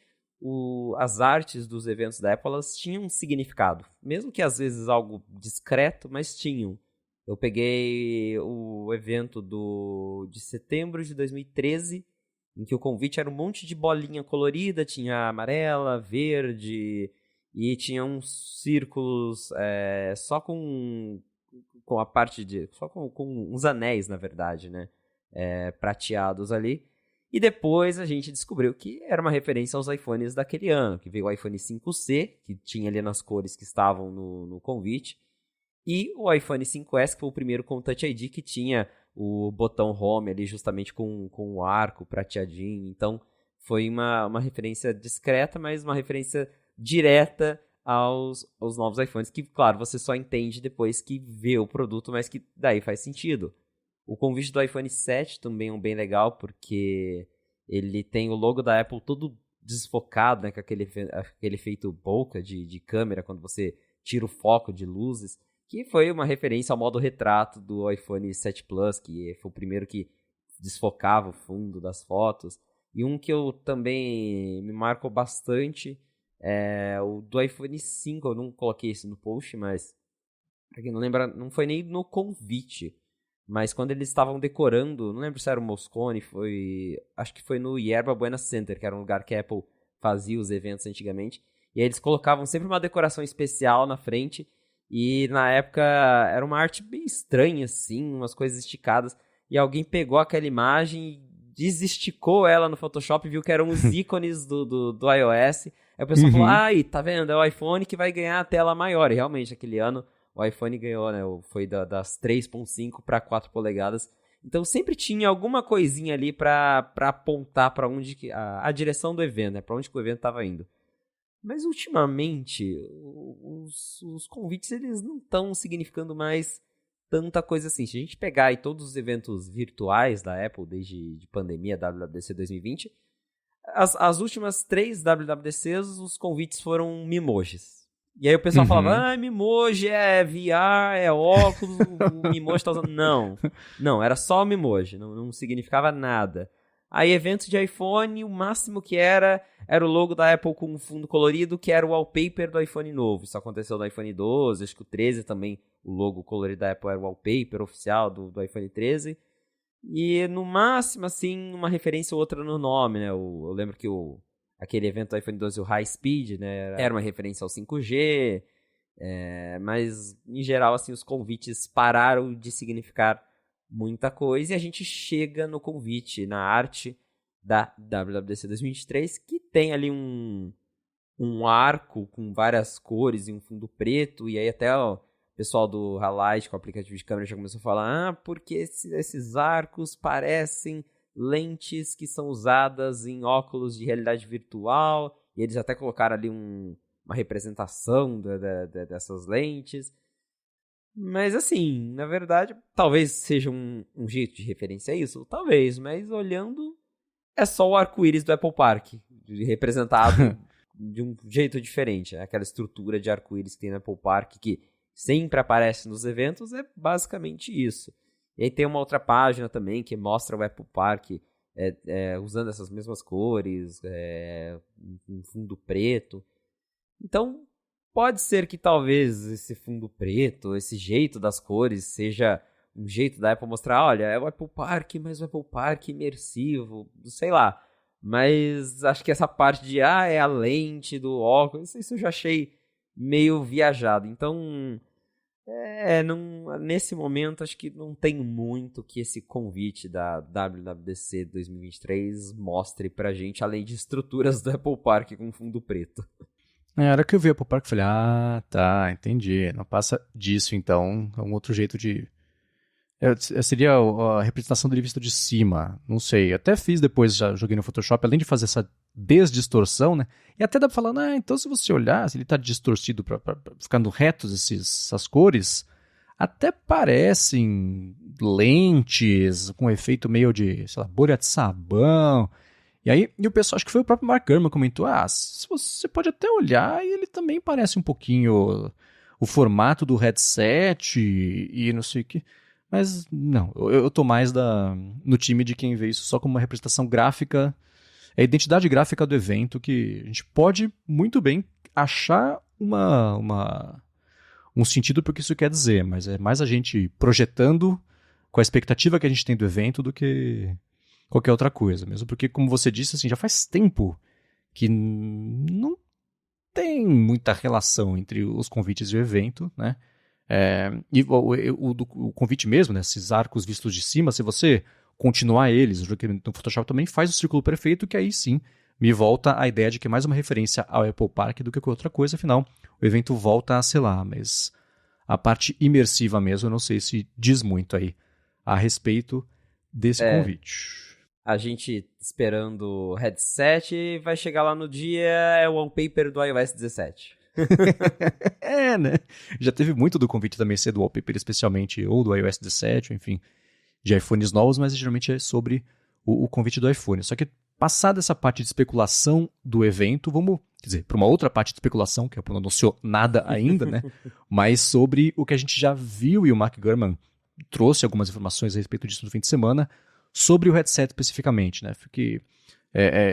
as artes dos eventos da Apple elas tinham um significado, mesmo que às vezes algo discreto, mas tinham. Eu peguei o evento de setembro de 2013, em que o convite era um monte de bolinha colorida, tinha amarela, verde, e tinha uns círculos só com a parte só com uns anéis, na verdade, né? Prateados ali. E depois a gente descobriu que era uma referência aos iPhones daquele ano, que veio o iPhone 5C, que tinha ali nas cores que estavam no convite, e o iPhone 5S, que foi o primeiro com o Touch ID, que tinha o botão Home ali justamente com o arco prateadinho. Então foi uma referência discreta, mas uma referência direta aos novos iPhones, que, claro, você só entende depois que vê o produto, mas que daí faz sentido. O convite do iPhone 7 também é bem legal, porque ele tem o logo da Apple todo desfocado, né, com aquele efeito bokeh de câmera, quando você tira o foco de luzes, que foi uma referência ao modo retrato do iPhone 7 Plus, que foi o primeiro que desfocava o fundo das fotos. E um que eu também me marcou bastante é o do iPhone 5, eu não coloquei isso no post, mas pra quem não lembra, não foi nem no convite, mas quando eles estavam decorando, não lembro se era o Moscone, acho que foi no Yerba Buena Center, que era um lugar que a Apple fazia os eventos antigamente, e aí eles colocavam sempre uma decoração especial na frente, e na época era uma arte bem estranha, assim, umas coisas esticadas, e alguém pegou aquela imagem e desesticou ela no Photoshop e viu que eram os ícones do iOS. Aí o pessoal falou, aí, tá vendo, é o iPhone que vai ganhar a tela maior. E realmente, aquele ano, o iPhone ganhou, né? Foi das 3.5 para 4 polegadas. Então sempre tinha alguma coisinha ali pra apontar pra onde a direção do evento, né? Pra onde que o evento tava indo. Mas ultimamente, os convites eles não estão significando mais tanta coisa assim. Se a gente pegar aí todos os eventos virtuais da Apple desde de pandemia, WWDC 2020, as últimas 3 WWDCs, os convites foram Mimojis. E aí o pessoal falava, Mimoji é VR, é óculos, o Mimoji tá usando... Não, era só o Mimoji, não significava nada. Aí eventos de iPhone, o máximo que era o logo da Apple com um fundo colorido, que era o wallpaper do iPhone novo. Isso aconteceu no iPhone 12, acho que o 13 também, o logo colorido da Apple era o wallpaper oficial do iPhone 13. E no máximo, assim, uma referência ou outra no nome, né? Eu lembro que aquele evento do iPhone 12, o High Speed, né? Era uma referência ao 5G. Mas, em geral, assim, os convites pararam de significar muita coisa. E a gente chega no convite, na arte da WWDC 2023, que tem ali um arco com várias cores e um fundo preto. E aí até pessoal do Halite, com o aplicativo de câmera, já começou a falar, porque esses arcos parecem lentes que são usadas em óculos de realidade virtual, e eles até colocaram ali uma representação dessas lentes. Mas assim, na verdade, talvez seja um jeito de referência a isso, talvez, mas olhando, é só o arco-íris do Apple Park, representado de um jeito diferente. Aquela estrutura de arco-íris que tem no Apple Park, que sempre aparece nos eventos, é basicamente isso. E aí tem uma outra página também que mostra o Apple Park usando essas mesmas cores, um fundo preto. Então, pode ser que talvez esse fundo preto, esse jeito das cores, seja um jeito da Apple mostrar, olha, é o Apple Park, mas o Apple Park imersivo, sei lá. Mas acho que essa parte de, é a lente do óculos, isso eu já achei meio viajado. Então, nesse momento, acho que não tem muito que esse convite da WWDC 2023 mostre pra gente, além de estruturas do Apple Park com fundo preto. Na hora que eu vi o Apple Park, eu falei, tá, entendi. Não passa disso, então. É um outro jeito de... seria a representação dele visto de cima, não sei. Até fiz depois, já joguei no Photoshop, além de fazer essa desdistorção, né? E até dá pra falar, então se você olhar, se ele tá distorcido, ficando retos essas cores, até parecem lentes com efeito meio de, sei lá, bolha de sabão. E aí, o pessoal, acho que foi o próprio Mark Gurman, comentou, você pode até olhar e ele também parece um pouquinho o formato do headset e não sei o que. Mas não, eu tô mais no time de quem vê isso só como uma representação gráfica, é a identidade gráfica do evento, que a gente pode muito bem achar um sentido para o que isso quer dizer, mas é mais a gente projetando com a expectativa que a gente tem do evento do que qualquer outra coisa, mesmo porque, como você disse, assim, já faz tempo que não tem muita relação entre os convites e o evento, né? E o convite mesmo, né, esses arcos vistos de cima, se você continuar eles, o no Photoshop também faz o círculo perfeito, que aí sim me volta a ideia de que é mais uma referência ao Apple Park do que qualquer outra coisa, afinal, o evento volta a, sei lá, mas a parte imersiva mesmo, eu não sei se diz muito aí a respeito desse convite. A gente esperando o headset, vai chegar lá no dia, é o wallpaper do iOS 17. Né? Já teve muito do convite também ser do wallpaper, especialmente, ou do iOS 17, ou enfim, de iPhones novos, mas geralmente é sobre o convite do iPhone. Só que, passada essa parte de especulação do evento, vamos, quer dizer, para uma outra parte de especulação, que a Apple não anunciou nada ainda, né? Mas sobre o que a gente já viu, e o Mark Gurman trouxe algumas informações a respeito disso no fim de semana, sobre o headset especificamente, né? Porque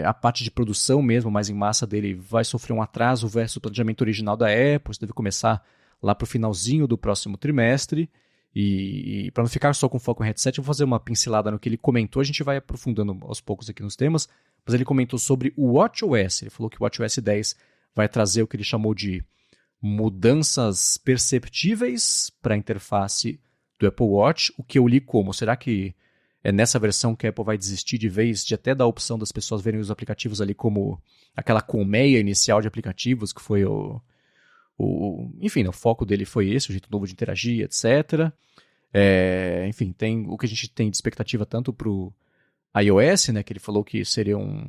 a parte de produção mesmo, mais em massa dele, vai sofrer um atraso versus o planejamento original da Apple, isso deve começar lá para o finalzinho do próximo trimestre, e para não ficar só com foco em headset, eu vou fazer uma pincelada no que ele comentou, a gente vai aprofundando aos poucos aqui nos temas, mas ele comentou sobre o WatchOS, ele falou que o WatchOS 10 vai trazer o que ele chamou de mudanças perceptíveis para a interface do Apple Watch, o que eu li como, será que é nessa versão que a Apple vai desistir de vez de até dar a opção das pessoas verem os aplicativos ali como aquela colmeia inicial de aplicativos, que foi enfim, o foco dele foi esse, o jeito novo de interagir, etc. Enfim, tem o que a gente tem de expectativa tanto para o iOS, né, que ele falou que seriam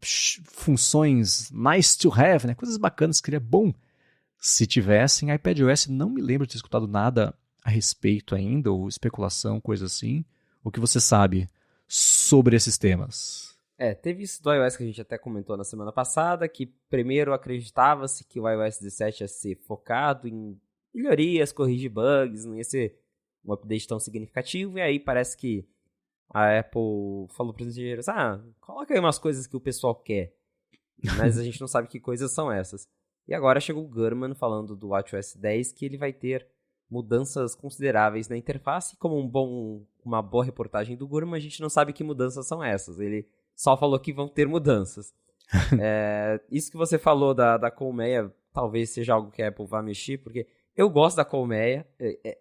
funções nice to have, né, coisas bacanas que seria bom se tivessem. iPadOS, não me lembro de ter escutado nada a respeito ainda, ou especulação, coisa assim. O que você sabe sobre esses temas? Teve isso do iOS que a gente até comentou na semana passada, que primeiro acreditava-se que o iOS 17 ia ser focado em melhorias, corrigir bugs, não ia ser um update tão significativo, e aí parece que a Apple falou para os engenheiros, coloca aí umas coisas que o pessoal quer, mas a gente não sabe que coisas são essas. E agora chegou o Gurman falando do WatchOS 10, que ele vai ter mudanças consideráveis na interface. Como uma boa reportagem do Gurman, a gente não sabe que mudanças são essas. Ele só falou que vão ter mudanças. Isso que você falou da colmeia, talvez seja algo que a Apple vá mexer, porque eu gosto da colmeia,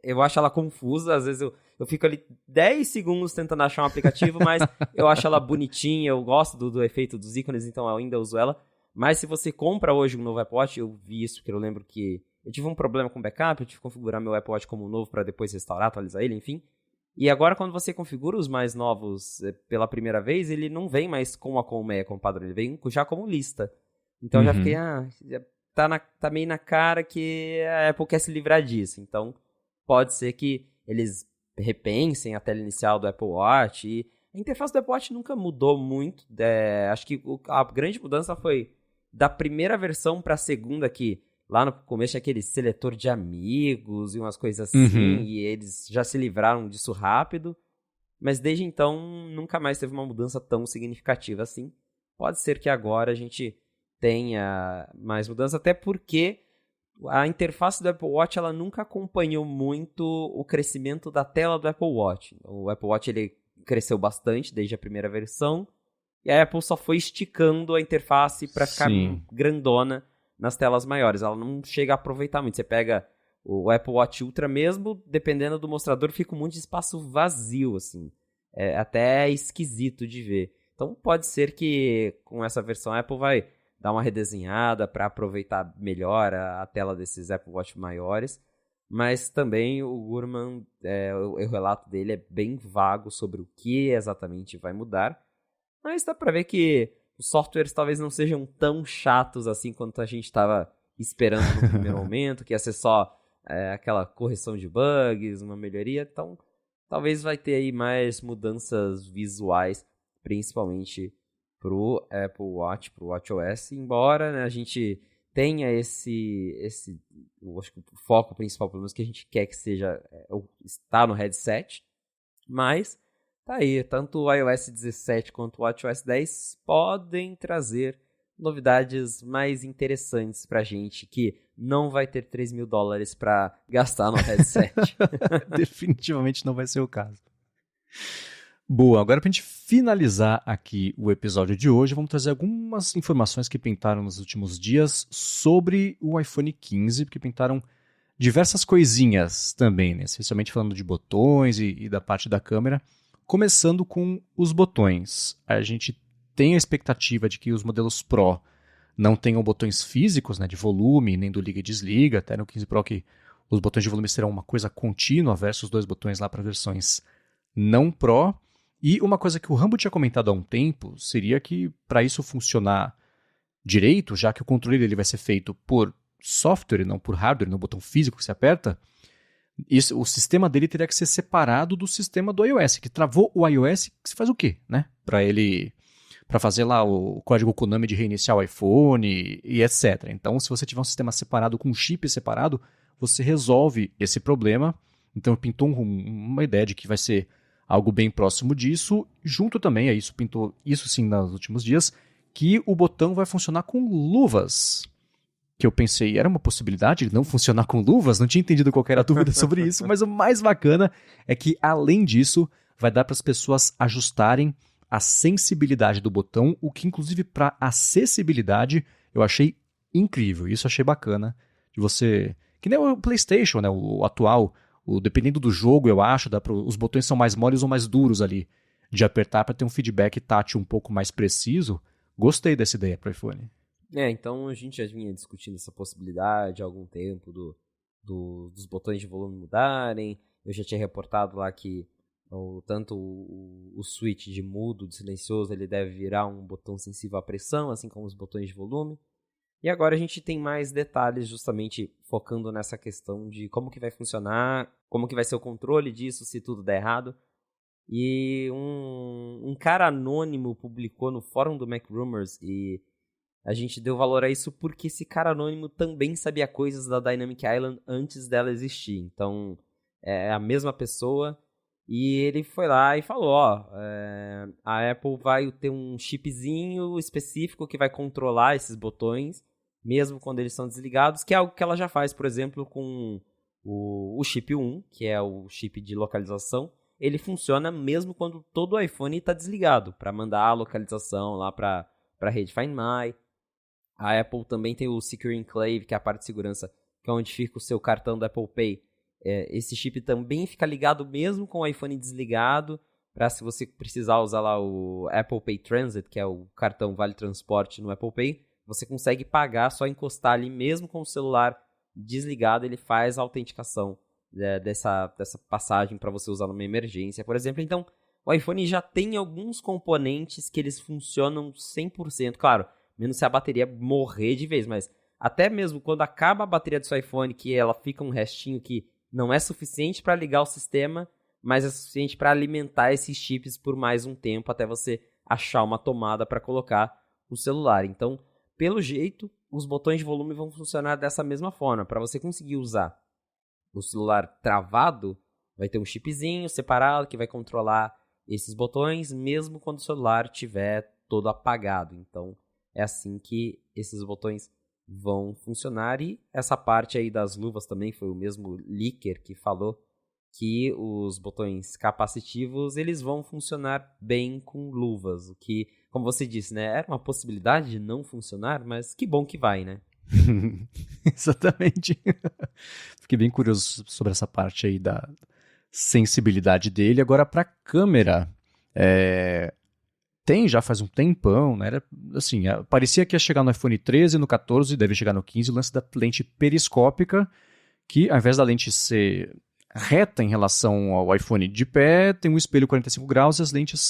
eu acho ela confusa, às vezes eu fico ali 10 segundos tentando achar um aplicativo, mas eu acho ela bonitinha, eu gosto do efeito dos ícones, então eu ainda uso ela. Mas se você compra hoje um novo Apple Watch, eu vi isso, porque eu lembro que eu tive um problema com backup, eu tive que configurar meu Apple Watch como novo para depois restaurar, atualizar ele, enfim. E agora, quando você configura os mais novos pela primeira vez, ele não vem mais com a colmeia como padrão, ele vem já como lista. Então eu já fiquei, tá meio na cara que a Apple quer se livrar disso. Então pode ser que eles repensem a tela inicial do Apple Watch. E a interface do Apple Watch nunca mudou muito. Acho que a grande mudança foi da primeira versão para a segunda, que lá no começo aquele seletor de amigos e umas coisas assim, e eles já se livraram disso rápido, mas desde então nunca mais teve uma mudança tão significativa assim. Pode ser que agora a gente tenha mais mudança, até porque a interface do Apple Watch ela nunca acompanhou muito o crescimento da tela do Apple Watch. O Apple Watch ele cresceu bastante desde a primeira versão, e a Apple só foi esticando a interface para ficar grandona nas telas maiores. Ela não chega a aproveitar muito. Você pega o Apple Watch Ultra mesmo, dependendo do mostrador, fica um monte de espaço vazio, assim. É até esquisito de ver. Então pode ser que com essa versão a Apple vai dar uma redesenhada para aproveitar melhor a tela desses Apple Watch maiores. Mas também o Gurman, o relato dele é bem vago sobre o que exatamente vai mudar. Mas dá para ver que os softwares talvez não sejam tão chatos assim quanto a gente estava esperando no primeiro momento, que ia ser só aquela correção de bugs, uma melhoria. Então, talvez vai ter aí mais mudanças visuais, principalmente pro Apple Watch, pro WatchOS, embora, né, a gente tenha eu acho que o foco principal, pelo menos que a gente quer que seja, está no headset, mas tá aí, tanto o iOS 17 quanto o WatchOS 10 podem trazer novidades mais interessantes pra gente, que não vai ter $3.000 pra gastar no headset. Definitivamente não vai ser o caso. Boa, agora pra gente finalizar aqui o episódio de hoje, vamos trazer algumas informações que pintaram nos últimos dias sobre o iPhone 15, porque pintaram diversas coisinhas também, né? Especialmente falando de botões e da parte da câmera. Começando com os botões. A gente tem a expectativa de que os modelos Pro não tenham botões físicos, né, de volume, nem do liga e desliga, até no 15 Pro que os botões de volume serão uma coisa contínua versus 2 botões lá para versões não Pro. E uma coisa que o Rambo tinha comentado há um tempo seria que para isso funcionar direito, já que o controle ele vai ser feito por software e não por hardware, no botão físico que se aperta, o sistema dele teria que ser separado do sistema do iOS, que travou o iOS, que se faz o quê, né? Para fazer lá o código Konami de reiniciar o iPhone e etc. Então, se você tiver um sistema separado com um chip separado, você resolve esse problema. Então, pintou uma ideia de que vai ser algo bem próximo disso. Junto também a isso, pintou isso sim nos últimos dias, que o botão vai funcionar com luvas. Que eu pensei, era uma possibilidade de não funcionar com luvas, não tinha entendido qual era a dúvida sobre isso, mas o mais bacana é que, além disso, vai dar para as pessoas ajustarem a sensibilidade do botão, o que, inclusive, para acessibilidade, eu achei incrível. Isso eu achei bacana, de você... Que nem o PlayStation, né, o atual, dependendo do jogo, eu acho, os botões são mais moles ou mais duros ali, de apertar para ter um feedback tátil um pouco mais preciso. Gostei dessa ideia para o iPhone. Então a gente já vinha discutindo essa possibilidade há algum tempo dos botões de volume mudarem. Eu já tinha reportado lá que tanto o switch de mudo, de silencioso, ele deve virar um botão sensível à pressão, assim como os botões de volume. E agora a gente tem mais detalhes justamente focando nessa questão de como que vai funcionar, como que vai ser o controle disso se tudo der errado. E um cara anônimo publicou no fórum do Mac Rumors e a gente deu valor a isso porque esse cara anônimo também sabia coisas da Dynamic Island antes dela existir. Então, é a mesma pessoa. E ele foi lá e falou, a Apple vai ter um chipzinho específico que vai controlar esses botões, mesmo quando eles são desligados, que é algo que ela já faz, por exemplo, com o chip 1, que é o chip de localização. Ele funciona mesmo quando todo o iPhone está desligado, para mandar a localização lá para a rede Find My. A Apple também tem o Secure Enclave, que é a parte de segurança, que é onde fica o seu cartão do Apple Pay. Esse chip também fica ligado mesmo com o iPhone desligado, para se você precisar usar lá o Apple Pay Transit, que é o cartão Vale Transporte no Apple Pay, você consegue pagar, só encostar ali mesmo com o celular desligado, ele faz a autenticação dessa passagem para você usar numa emergência, por exemplo. Então, o iPhone já tem alguns componentes que eles funcionam 100%, claro, menos se a bateria morrer de vez, mas até mesmo quando acaba a bateria do seu iPhone, que ela fica um restinho que não é suficiente para ligar o sistema, mas é suficiente para alimentar esses chips por mais um tempo até você achar uma tomada para colocar o celular. Então, pelo jeito, os botões de volume vão funcionar dessa mesma forma. Para você conseguir usar o celular travado, vai ter um chipzinho separado que vai controlar esses botões, mesmo quando o celular estiver todo apagado. Então, é assim que esses botões vão funcionar. E essa parte aí das luvas também foi o mesmo leaker que falou que os botões capacitivos eles vão funcionar bem com luvas, o que, como você disse, né, era uma possibilidade de não funcionar, mas que bom que vai, né? Exatamente. Fiquei bem curioso sobre essa parte aí da sensibilidade dele. Agora, para câmera, tem já faz um tempão, né? Era, assim, parecia que ia chegar no iPhone 13, no 14, deve chegar no 15, o lance da lente periscópica, que ao invés da lente ser reta em relação ao iPhone de pé, tem um espelho 45 graus e as lentes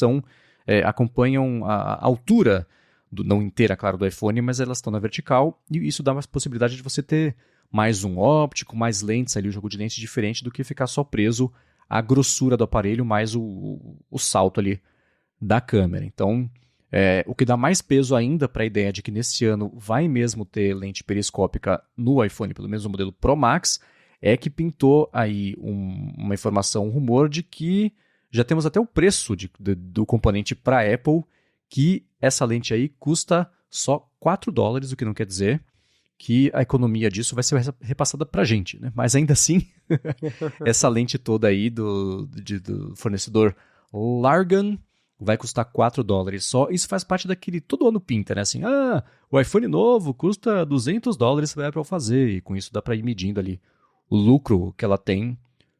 acompanham a altura, não inteira, claro, do iPhone, mas elas estão na vertical, e isso dá uma possibilidade de você ter mais um óptico, mais lentes ali, um jogo de lentes diferente do que ficar só preso à grossura do aparelho, mais o salto ali da câmera. Então, o que dá mais peso ainda para a ideia de que nesse ano vai mesmo ter lente periscópica no iPhone, pelo menos no modelo Pro Max, é que pintou aí uma informação, um rumor de que já temos até o preço do componente para a Apple, que essa lente aí custa só $4, o que não quer dizer que a economia disso vai ser repassada para a gente, né? Mas ainda assim, essa lente toda aí do fornecedor Largan vai custar $4 só. Isso faz parte daquele, todo ano pinta, né? Assim, o iPhone novo custa $200 para a Apple fazer, e com isso dá para ir medindo ali o lucro que ela tem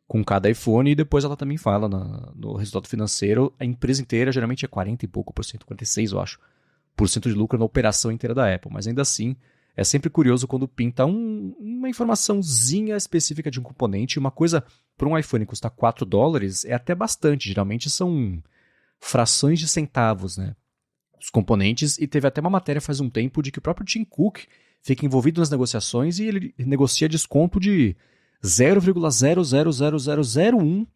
com cada iPhone, e depois ela também fala no resultado financeiro, a empresa inteira geralmente é 40 e pouco por cento, 46 eu acho, por cento de lucro na operação inteira da Apple, mas ainda assim é sempre curioso quando pinta uma informaçãozinha específica de um componente. Uma coisa para um iPhone custar $4 é até bastante, geralmente são frações de centavos, né? Os componentes, e teve até uma matéria faz um tempo de que o próprio Tim Cook fica envolvido nas negociações e ele negocia desconto de 0,00001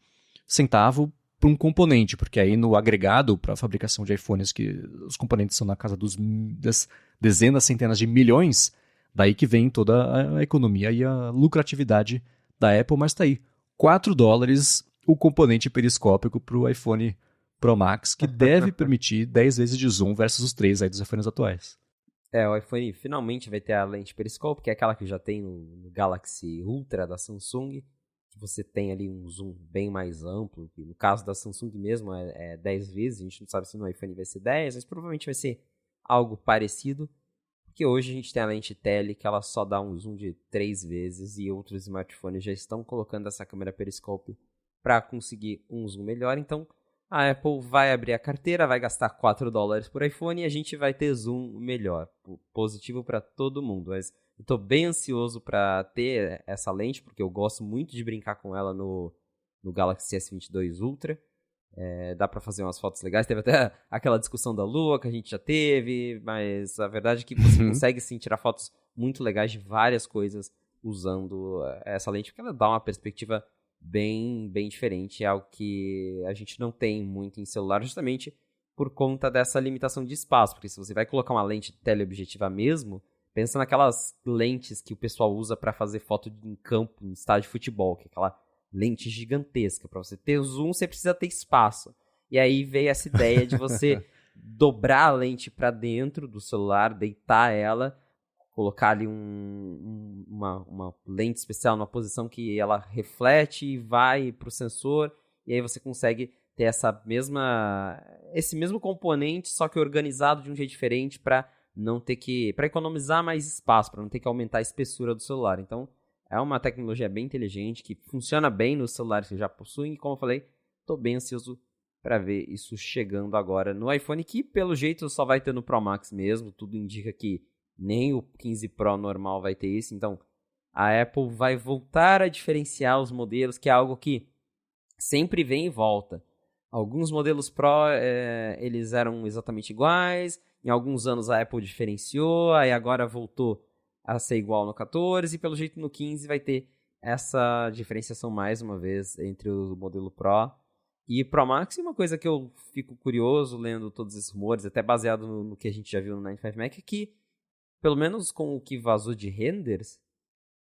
centavo para um componente, porque aí no agregado para a fabricação de iPhones, que os componentes são na casa das dezenas, centenas de milhões, daí que vem toda a economia e a lucratividade da Apple, mas tá aí, $4 o componente periscópico para o iPhone Pro Max, que deve permitir 10 vezes de zoom versus os 3 aí dos iPhones atuais. O iPhone finalmente vai ter a lente periscópio, que é aquela que já tem no Galaxy Ultra da Samsung, que você tem ali um zoom bem mais amplo, que no caso da Samsung mesmo é 10 vezes, a gente não sabe se no iPhone vai ser 10, mas provavelmente vai ser algo parecido, porque hoje a gente tem a lente tele que ela só dá um zoom de 3 vezes, e outros smartphones já estão colocando essa câmera periscópio para conseguir um zoom melhor. Então a Apple vai abrir a carteira, vai gastar $4 por iPhone e a gente vai ter zoom melhor. Positivo para todo mundo. Mas eu tô bem ansioso para ter essa lente, porque eu gosto muito de brincar com ela no Galaxy S22 Ultra. Dá para fazer umas fotos legais. Teve até aquela discussão da Lua que a gente já teve, mas a verdade é que você consegue sim tirar fotos muito legais de várias coisas usando essa lente, porque ela dá uma perspectiva bem diferente, é algo que a gente não tem muito em celular, justamente por conta dessa limitação de espaço, porque se você vai colocar uma lente teleobjetiva mesmo, pensa naquelas lentes que o pessoal usa para fazer foto em campo, em estádio de futebol, que é aquela lente gigantesca. Para você ter zoom, você precisa ter espaço. E aí veio essa ideia de você dobrar a lente para dentro do celular, deitar ela, colocar ali uma lente especial numa posição que ela reflete e vai para o sensor, e aí você consegue ter esse mesmo componente, só que organizado de um jeito diferente para não ter para economizar mais espaço, para não ter que aumentar a espessura do celular. Então, é uma tecnologia bem inteligente, que funciona bem nos celulares que já possuem, e como eu falei, estou bem ansioso para ver isso chegando agora no iPhone, que pelo jeito só vai ter no Pro Max mesmo, tudo indica que nem o 15 Pro normal vai ter isso, então a Apple vai voltar a diferenciar os modelos, que é algo que sempre vem e volta. Alguns modelos Pro, eles eram exatamente iguais, em alguns anos a Apple diferenciou, aí agora voltou a ser igual no 14, e pelo jeito no 15 vai ter essa diferenciação mais uma vez entre o modelo Pro e Pro Max. E uma coisa que eu fico curioso lendo todos esses rumores, até baseado no que a gente já viu no 95 Mac, é que, pelo menos com o que vazou de renders,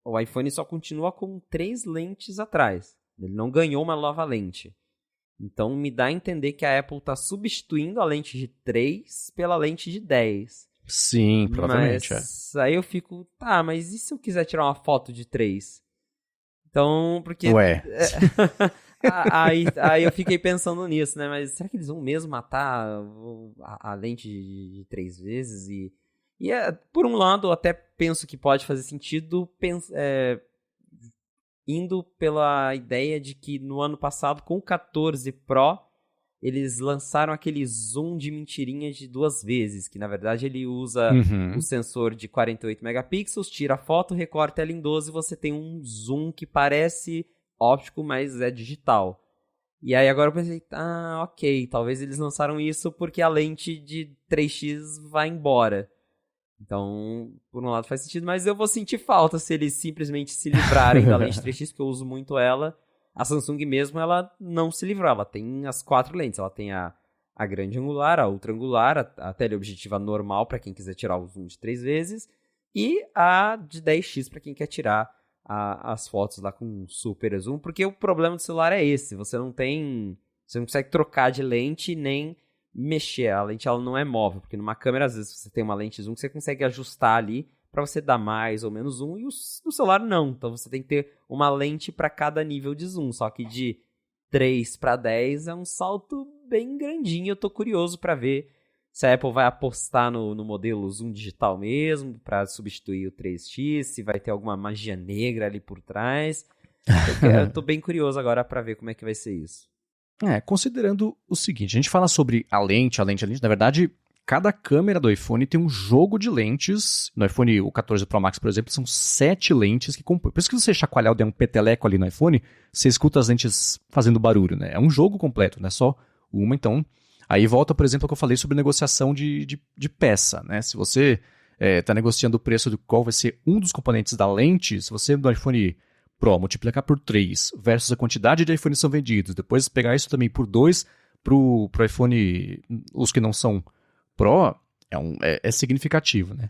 o iPhone só continua com 3 lentes atrás. Ele não ganhou uma nova lente. Então me dá a entender que a Apple está substituindo a lente de 3 pela lente de 10. Sim, provavelmente. Mas aí eu fico, mas e se eu quiser tirar uma foto de 3? Então, porque... Ué. Aí eu fiquei pensando nisso, né? Mas será que eles vão mesmo matar a lente de 3 vezes? Por um lado, eu até penso que pode fazer sentido indo pela ideia de que no ano passado, com o 14 Pro, eles lançaram aquele zoom de mentirinha de 2 vezes, que na verdade ele usa o sensor de 48 megapixels, tira a foto, recorta ela em 12 e você tem um zoom que parece óptico, mas é digital. E aí agora eu pensei, ok, talvez eles lançaram isso porque a lente de 3x vai embora. Então, por um lado faz sentido, mas eu vou sentir falta se eles simplesmente se livrarem da lente 3x, que eu uso muito ela. A Samsung mesmo, ela não se livrou, ela tem as 4 lentes, ela tem a grande angular, a ultra angular, a teleobjetiva normal para quem quiser tirar o zoom de 3 vezes, e a de 10x para quem quer tirar as fotos lá com super zoom, porque o problema do celular é esse, você não consegue trocar de lente nem mexer, a lente ela não é móvel, porque numa câmera às vezes você tem uma lente zoom que você consegue ajustar ali para você dar mais ou menos zoom, e no celular não, então você tem que ter uma lente para cada nível de zoom, só que de 3 para 10 é um salto bem grandinho. Eu tô curioso para ver se a Apple vai apostar no modelo zoom digital mesmo, para substituir o 3x, se vai ter alguma magia negra ali por trás. Eu tô bem curioso agora para ver como é que vai ser isso. Considerando o seguinte, a gente fala sobre a lente, na verdade, cada câmera do iPhone tem um jogo de lentes. No iPhone, o 14 Pro Max, por exemplo, são 7 lentes que compõem. Por isso que você chacoalhar ou der um peteleco ali no iPhone, você escuta as lentes fazendo barulho, né? É um jogo completo, não é só uma. Então, aí volta, por exemplo, ao que eu falei sobre negociação de peça, né? Se você está negociando o preço de qual vai ser um dos componentes da lente, se você no iPhone Pro multiplicar por 3 versus a quantidade de iPhones que são vendidos, depois pegar isso também por 2 pro iPhone, os que não são Pro, é significativo, né?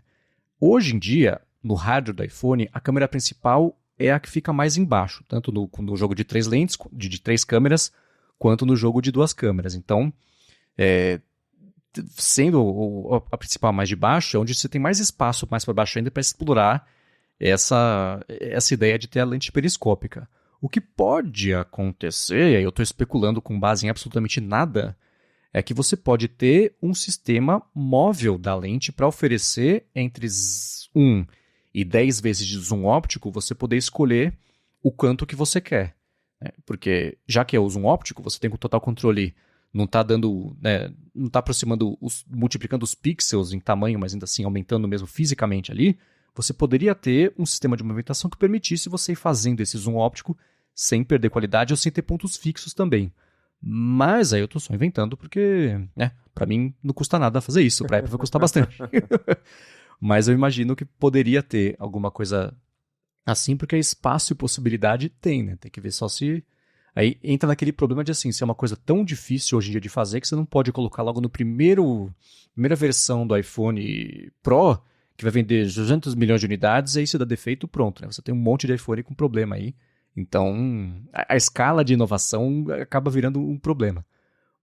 Hoje em dia, no hardware do iPhone, a câmera principal é a que fica mais embaixo, tanto no jogo de 3 lentes, de 3 câmeras, quanto no jogo de 2 câmeras. Então, sendo a principal mais de baixo, é onde você tem mais espaço mais para baixo ainda para explorar essa ideia de ter a lente periscópica. O que pode acontecer, e aí eu estou especulando com base em absolutamente nada, é que você pode ter um sistema móvel da lente para oferecer entre 1 e 10 vezes de zoom óptico, você poder escolher o quanto que você quer. Né? Porque já que é o zoom óptico, você tem o total controle, não está dando, né, não está aproximando, multiplicando os pixels em tamanho, mas ainda assim aumentando mesmo fisicamente ali. Você poderia ter um sistema de movimentação que permitisse você ir fazendo esse zoom óptico sem perder qualidade ou sem ter pontos fixos também. Mas aí eu estou só inventando porque, para mim não custa nada fazer isso, para a Apple vai custar bastante. Mas eu imagino que poderia ter alguma coisa assim, porque espaço e possibilidade tem, né? Tem que ver só se... Aí entra naquele problema de assim, se é uma coisa tão difícil hoje em dia de fazer que você não pode colocar logo no primeira versão do iPhone Pro, que vai vender 200 milhões de unidades, e aí se dá defeito, pronto, né? Você tem um monte de iPhone com problema aí. Então, a escala de inovação acaba virando um problema.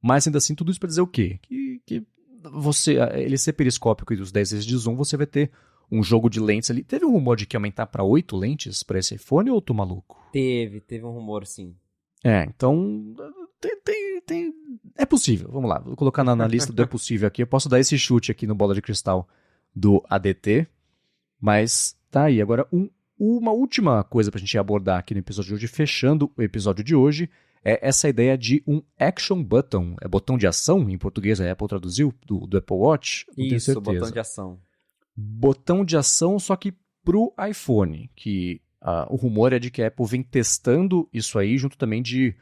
Mas ainda assim, tudo isso para dizer o quê? Que você, ele ser periscópico e dos 10 vezes de zoom, você vai ter um jogo de lentes ali. Teve um rumor de que ia aumentar para 8 lentes para esse iPhone ou eu tô maluco? Teve um rumor, sim. Então, é possível. Vamos lá, vou colocar na lista do é possível aqui. Eu posso dar esse chute aqui no Bola de Cristal do ADT, mas tá aí. Agora, uma última coisa pra gente abordar aqui no episódio de hoje, fechando o episódio de hoje, é essa ideia de um action button. É botão de ação, em português a Apple traduziu, do Apple Watch? Não Isso, botão de ação. Botão de ação, só que pro iPhone, que O rumor é de que a Apple vem testando isso aí junto também de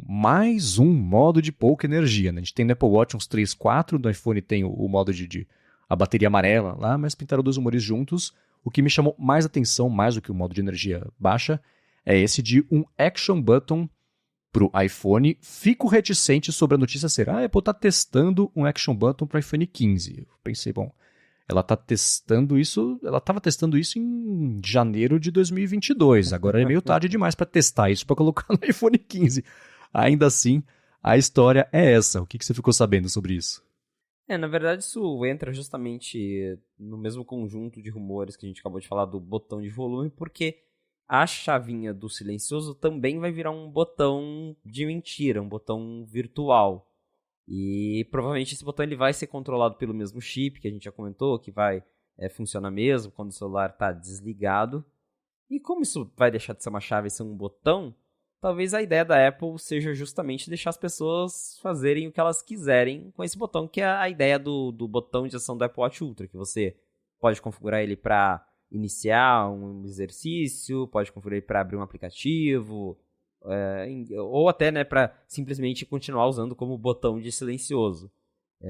mais um modo de pouca energia. Né? A gente tem no Apple Watch uns 3, 4, no iPhone tem o modo de a bateria amarela lá, mas pintaram dois rumores juntos. O que me chamou mais atenção, mais do que o modo de energia baixa, é esse de um Action Button para o iPhone. Fico reticente sobre a notícia ser a Apple está testando um Action Button para o iPhone 15. Eu pensei, bom, ela estava testando isso em janeiro de 2022. Agora é meio tarde demais para testar isso, para colocar no iPhone 15. Ainda assim, a história é essa. O que você ficou sabendo sobre isso? Na verdade isso entra justamente no mesmo conjunto de rumores que a gente acabou de falar do botão de volume, porque a chavinha do silencioso também vai virar um botão de mentira, um botão virtual. E provavelmente esse botão ele vai ser controlado pelo mesmo chip que a gente já comentou, que vai funcionar mesmo quando o celular está desligado. E como isso vai deixar de ser uma chave e ser um botão, talvez a ideia da Apple seja justamente deixar as pessoas fazerem o que elas quiserem com esse botão, que é a ideia do botão de ação do Apple Watch Ultra, que você pode configurar ele para iniciar um exercício, pode configurar ele para abrir um aplicativo, ou até para simplesmente continuar usando como botão de silencioso.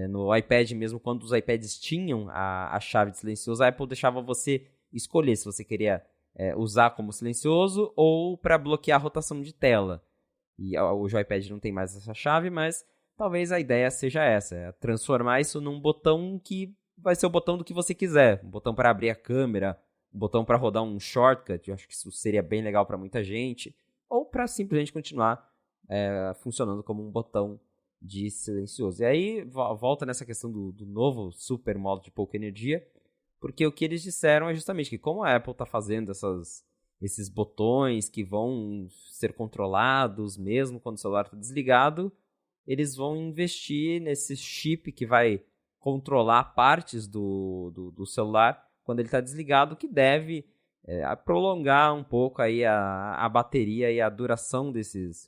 No iPad mesmo, quando os iPads tinham a chave de silencioso, a Apple deixava você escolher se você queria usar como silencioso ou para bloquear a rotação de tela. E hoje o iPad não tem mais essa chave, mas talvez a ideia seja essa, transformar isso num botão que vai ser o botão do que você quiser. Um botão para abrir a câmera, um botão para rodar um shortcut, eu acho que isso seria bem legal para muita gente, ou para simplesmente continuar funcionando como um botão de silencioso. E aí volta nessa questão do novo super modo de pouca energia, porque o que eles disseram é justamente que como a Apple está fazendo esses botões que vão ser controlados mesmo quando o celular está desligado, eles vão investir nesse chip que vai controlar partes do celular quando ele está desligado, que deve prolongar um pouco aí a bateria e a duração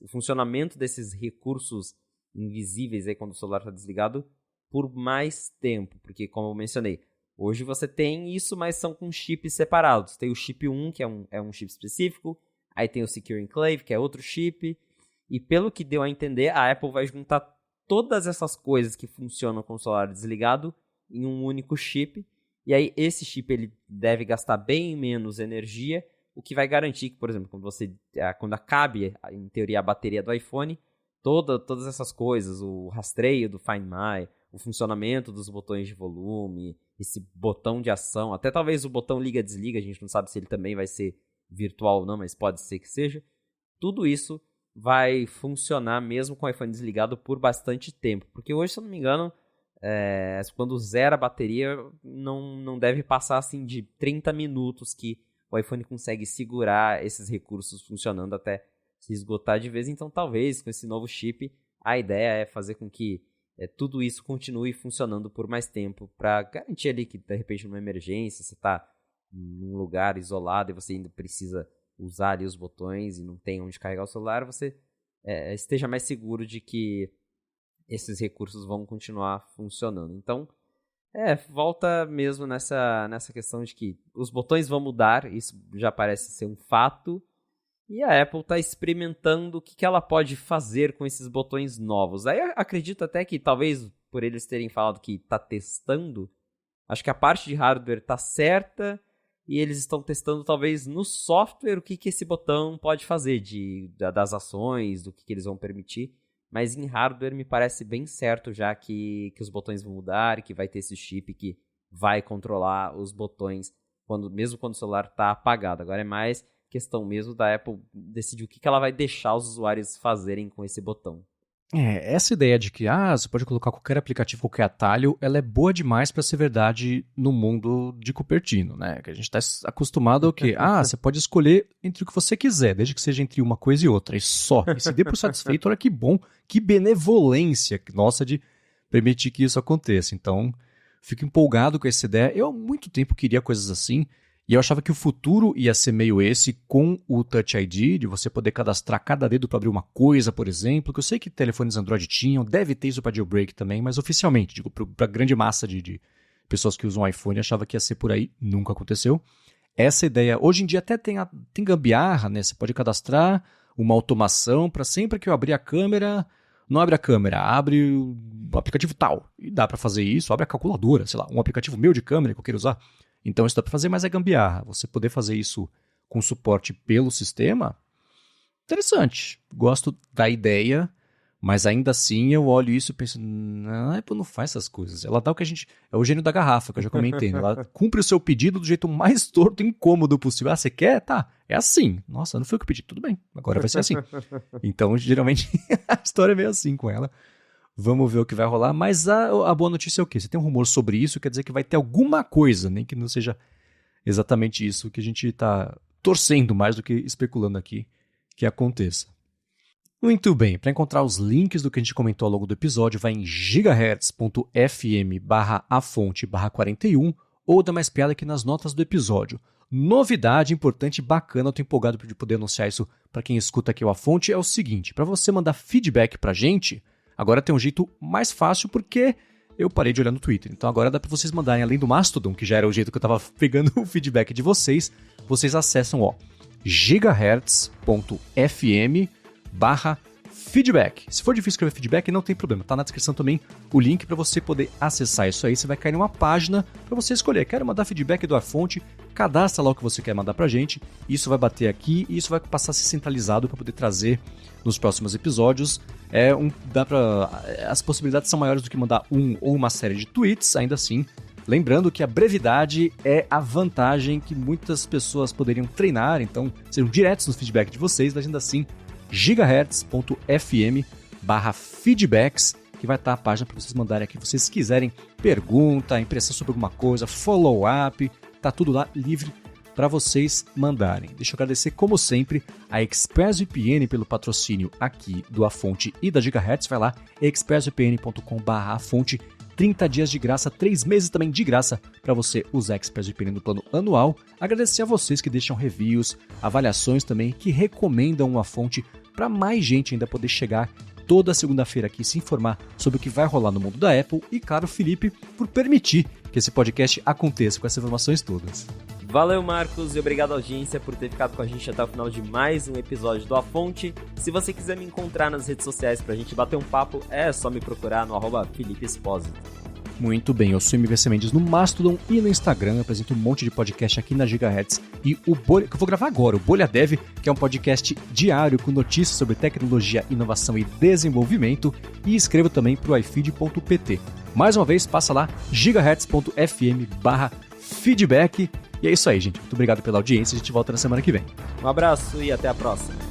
o funcionamento desses recursos invisíveis aí quando o celular está desligado por mais tempo, porque como eu mencionei, hoje você tem isso, mas são com chips separados. Tem o chip 1, que é um chip específico, aí tem o Secure Enclave, que é outro chip, e pelo que deu a entender, a Apple vai juntar todas essas coisas que funcionam com o celular desligado em um único chip, e aí esse chip ele deve gastar bem menos energia, o que vai garantir que, por exemplo, quando acabe, em teoria, a bateria do iPhone, todas essas coisas, o rastreio do Find My, o funcionamento dos botões de volume, esse botão de ação, até talvez o botão liga-desliga, a gente não sabe se ele também vai ser virtual ou não, mas pode ser que seja. Tudo isso vai funcionar mesmo com o iPhone desligado por bastante tempo, porque hoje, se eu não me engano, quando zera a bateria, não deve passar assim de 30 minutos que o iPhone consegue segurar esses recursos funcionando até se esgotar de vez. Então talvez com esse novo chip a ideia é fazer com que tudo isso continue funcionando por mais tempo, para garantir ali que de repente numa emergência você está num lugar isolado e você ainda precisa usar ali os botões e não tem onde carregar o celular, você esteja mais seguro de que esses recursos vão continuar funcionando. Então, volta mesmo nessa questão de que os botões vão mudar, isso já parece ser um fato, e a Apple está experimentando o que ela pode fazer com esses botões novos. Aí eu acredito até que talvez por eles terem falado que está testando, acho que a parte de hardware está certa e eles estão testando talvez no software o que esse botão pode fazer, das ações, do que eles vão permitir. Mas em hardware me parece bem certo já que os botões vão mudar, que vai ter esse chip que vai controlar os botões mesmo quando o celular está apagado. Agora é mais questão mesmo da Apple decidir o que ela vai deixar os usuários fazerem com esse botão. Essa ideia de que você pode colocar qualquer aplicativo, qualquer atalho, ela é boa demais para ser verdade no mundo de Cupertino, né? Que a gente está acostumado ao quê? Você pode escolher entre o que você quiser, desde que seja entre uma coisa e outra, e só. E se dê por satisfeito, olha que bom, que benevolência nossa de permitir que isso aconteça. Então, fico empolgado com essa ideia. Eu há muito tempo queria coisas assim, e eu achava que o futuro ia ser meio esse, com o Touch ID, de você poder cadastrar cada dedo para abrir uma coisa, por exemplo, que eu sei que telefones Android tinham, deve ter isso para jailbreak também, mas oficialmente, digo, para a grande massa de pessoas que usam iPhone, achava que ia ser por aí, nunca aconteceu. essa ideia. Hoje em dia até tem gambiarra, né? Você pode cadastrar uma automação para sempre que eu abrir a câmera, não abre a câmera, abre o aplicativo tal. E dá para fazer isso, abre a calculadora, sei lá, um aplicativo meu de câmera que eu quero usar. Então isso dá para fazer, mas é gambiarra. Você poder fazer isso com suporte pelo sistema, interessante. Gosto da ideia, mas ainda assim eu olho isso e penso, não, a Apple não faz essas coisas. Ela dá o que a gente... É o gênio da garrafa, que eu já comentei. Né? Ela cumpre o seu pedido do jeito mais torto e incômodo possível. Ah, você quer? Tá. É assim. Nossa, não foi o que eu pedi. Tudo bem. Agora vai ser assim. Então, geralmente, a história é meio assim com ela. Vamos ver o que vai rolar. Mas a boa notícia é o quê? Você tem um rumor sobre isso, quer dizer que vai ter alguma coisa, nem que não seja exatamente isso que a gente está torcendo mais do que especulando aqui que aconteça. Muito bem, para encontrar os links do que a gente comentou ao longo do episódio, vai em gigahertz.fm/afonte/41 ou dá mais piada aqui nas notas do episódio. Novidade importante e bacana, eu tô empolgado de poder anunciar isso para quem escuta aqui o A Fonte, é o seguinte, para você mandar feedback pra gente, agora tem um jeito mais fácil porque eu parei de olhar no Twitter. Então agora dá para vocês mandarem, além do Mastodon, que já era o jeito que eu estava pegando o feedback de vocês, vocês acessam gigahertz.fm/feedback. Se for difícil escrever feedback, não tem problema. Tá na descrição também o link para você poder acessar isso aí. Você vai cair numa página para você escolher. Quero mandar feedback do A Fonte, cadastra lá o que você quer mandar pra gente. Isso vai bater aqui e isso vai passar a ser centralizado para poder trazer nos próximos episódios. As possibilidades são maiores do que mandar um ou uma série de tweets, ainda assim. Lembrando que a brevidade é a vantagem que muitas pessoas poderiam treinar, então sejam diretos no feedback de vocês, mas ainda assim, gigahertz.fm/feedbacks, que vai estar a página para vocês mandarem aqui, se vocês quiserem pergunta, impressão sobre alguma coisa, follow-up, tá tudo lá livre para vocês mandarem. Deixa eu agradecer, como sempre, a ExpressVPN pelo patrocínio aqui do A Fonte e da Gigahertz. Vai lá, expressvpn.com/afonte, 30 dias de graça, 3 meses também de graça para você usar a ExpressVPN no plano anual. Agradecer a vocês que deixam reviews, avaliações também, que recomendam o A Fonte para mais gente ainda poder chegar toda segunda-feira aqui e se informar sobre o que vai rolar no mundo da Apple. E claro, Felipe, por permitir que esse podcast aconteça com essas informações todas. Valeu, Marcos, e obrigado, audiência, por ter ficado com a gente até o final de mais um episódio do A Fonte. Se você quiser me encontrar nas redes sociais pra gente bater um papo, é só me procurar no @Felipe Espósito. Muito bem, eu sou o MVC Mendes no Mastodon e no Instagram, eu apresento um monte de podcast aqui na Gigahertz e o Bolha, que eu vou gravar agora, o Bolha Dev, que é um podcast diário com notícias sobre tecnologia, inovação e desenvolvimento, e escrevo também para o ifeed.pt. Mais uma vez, passa lá, gigahertz.fm/feedback. E é isso aí, gente. Muito obrigado pela audiência. A gente volta na semana que vem. Um abraço e até a próxima.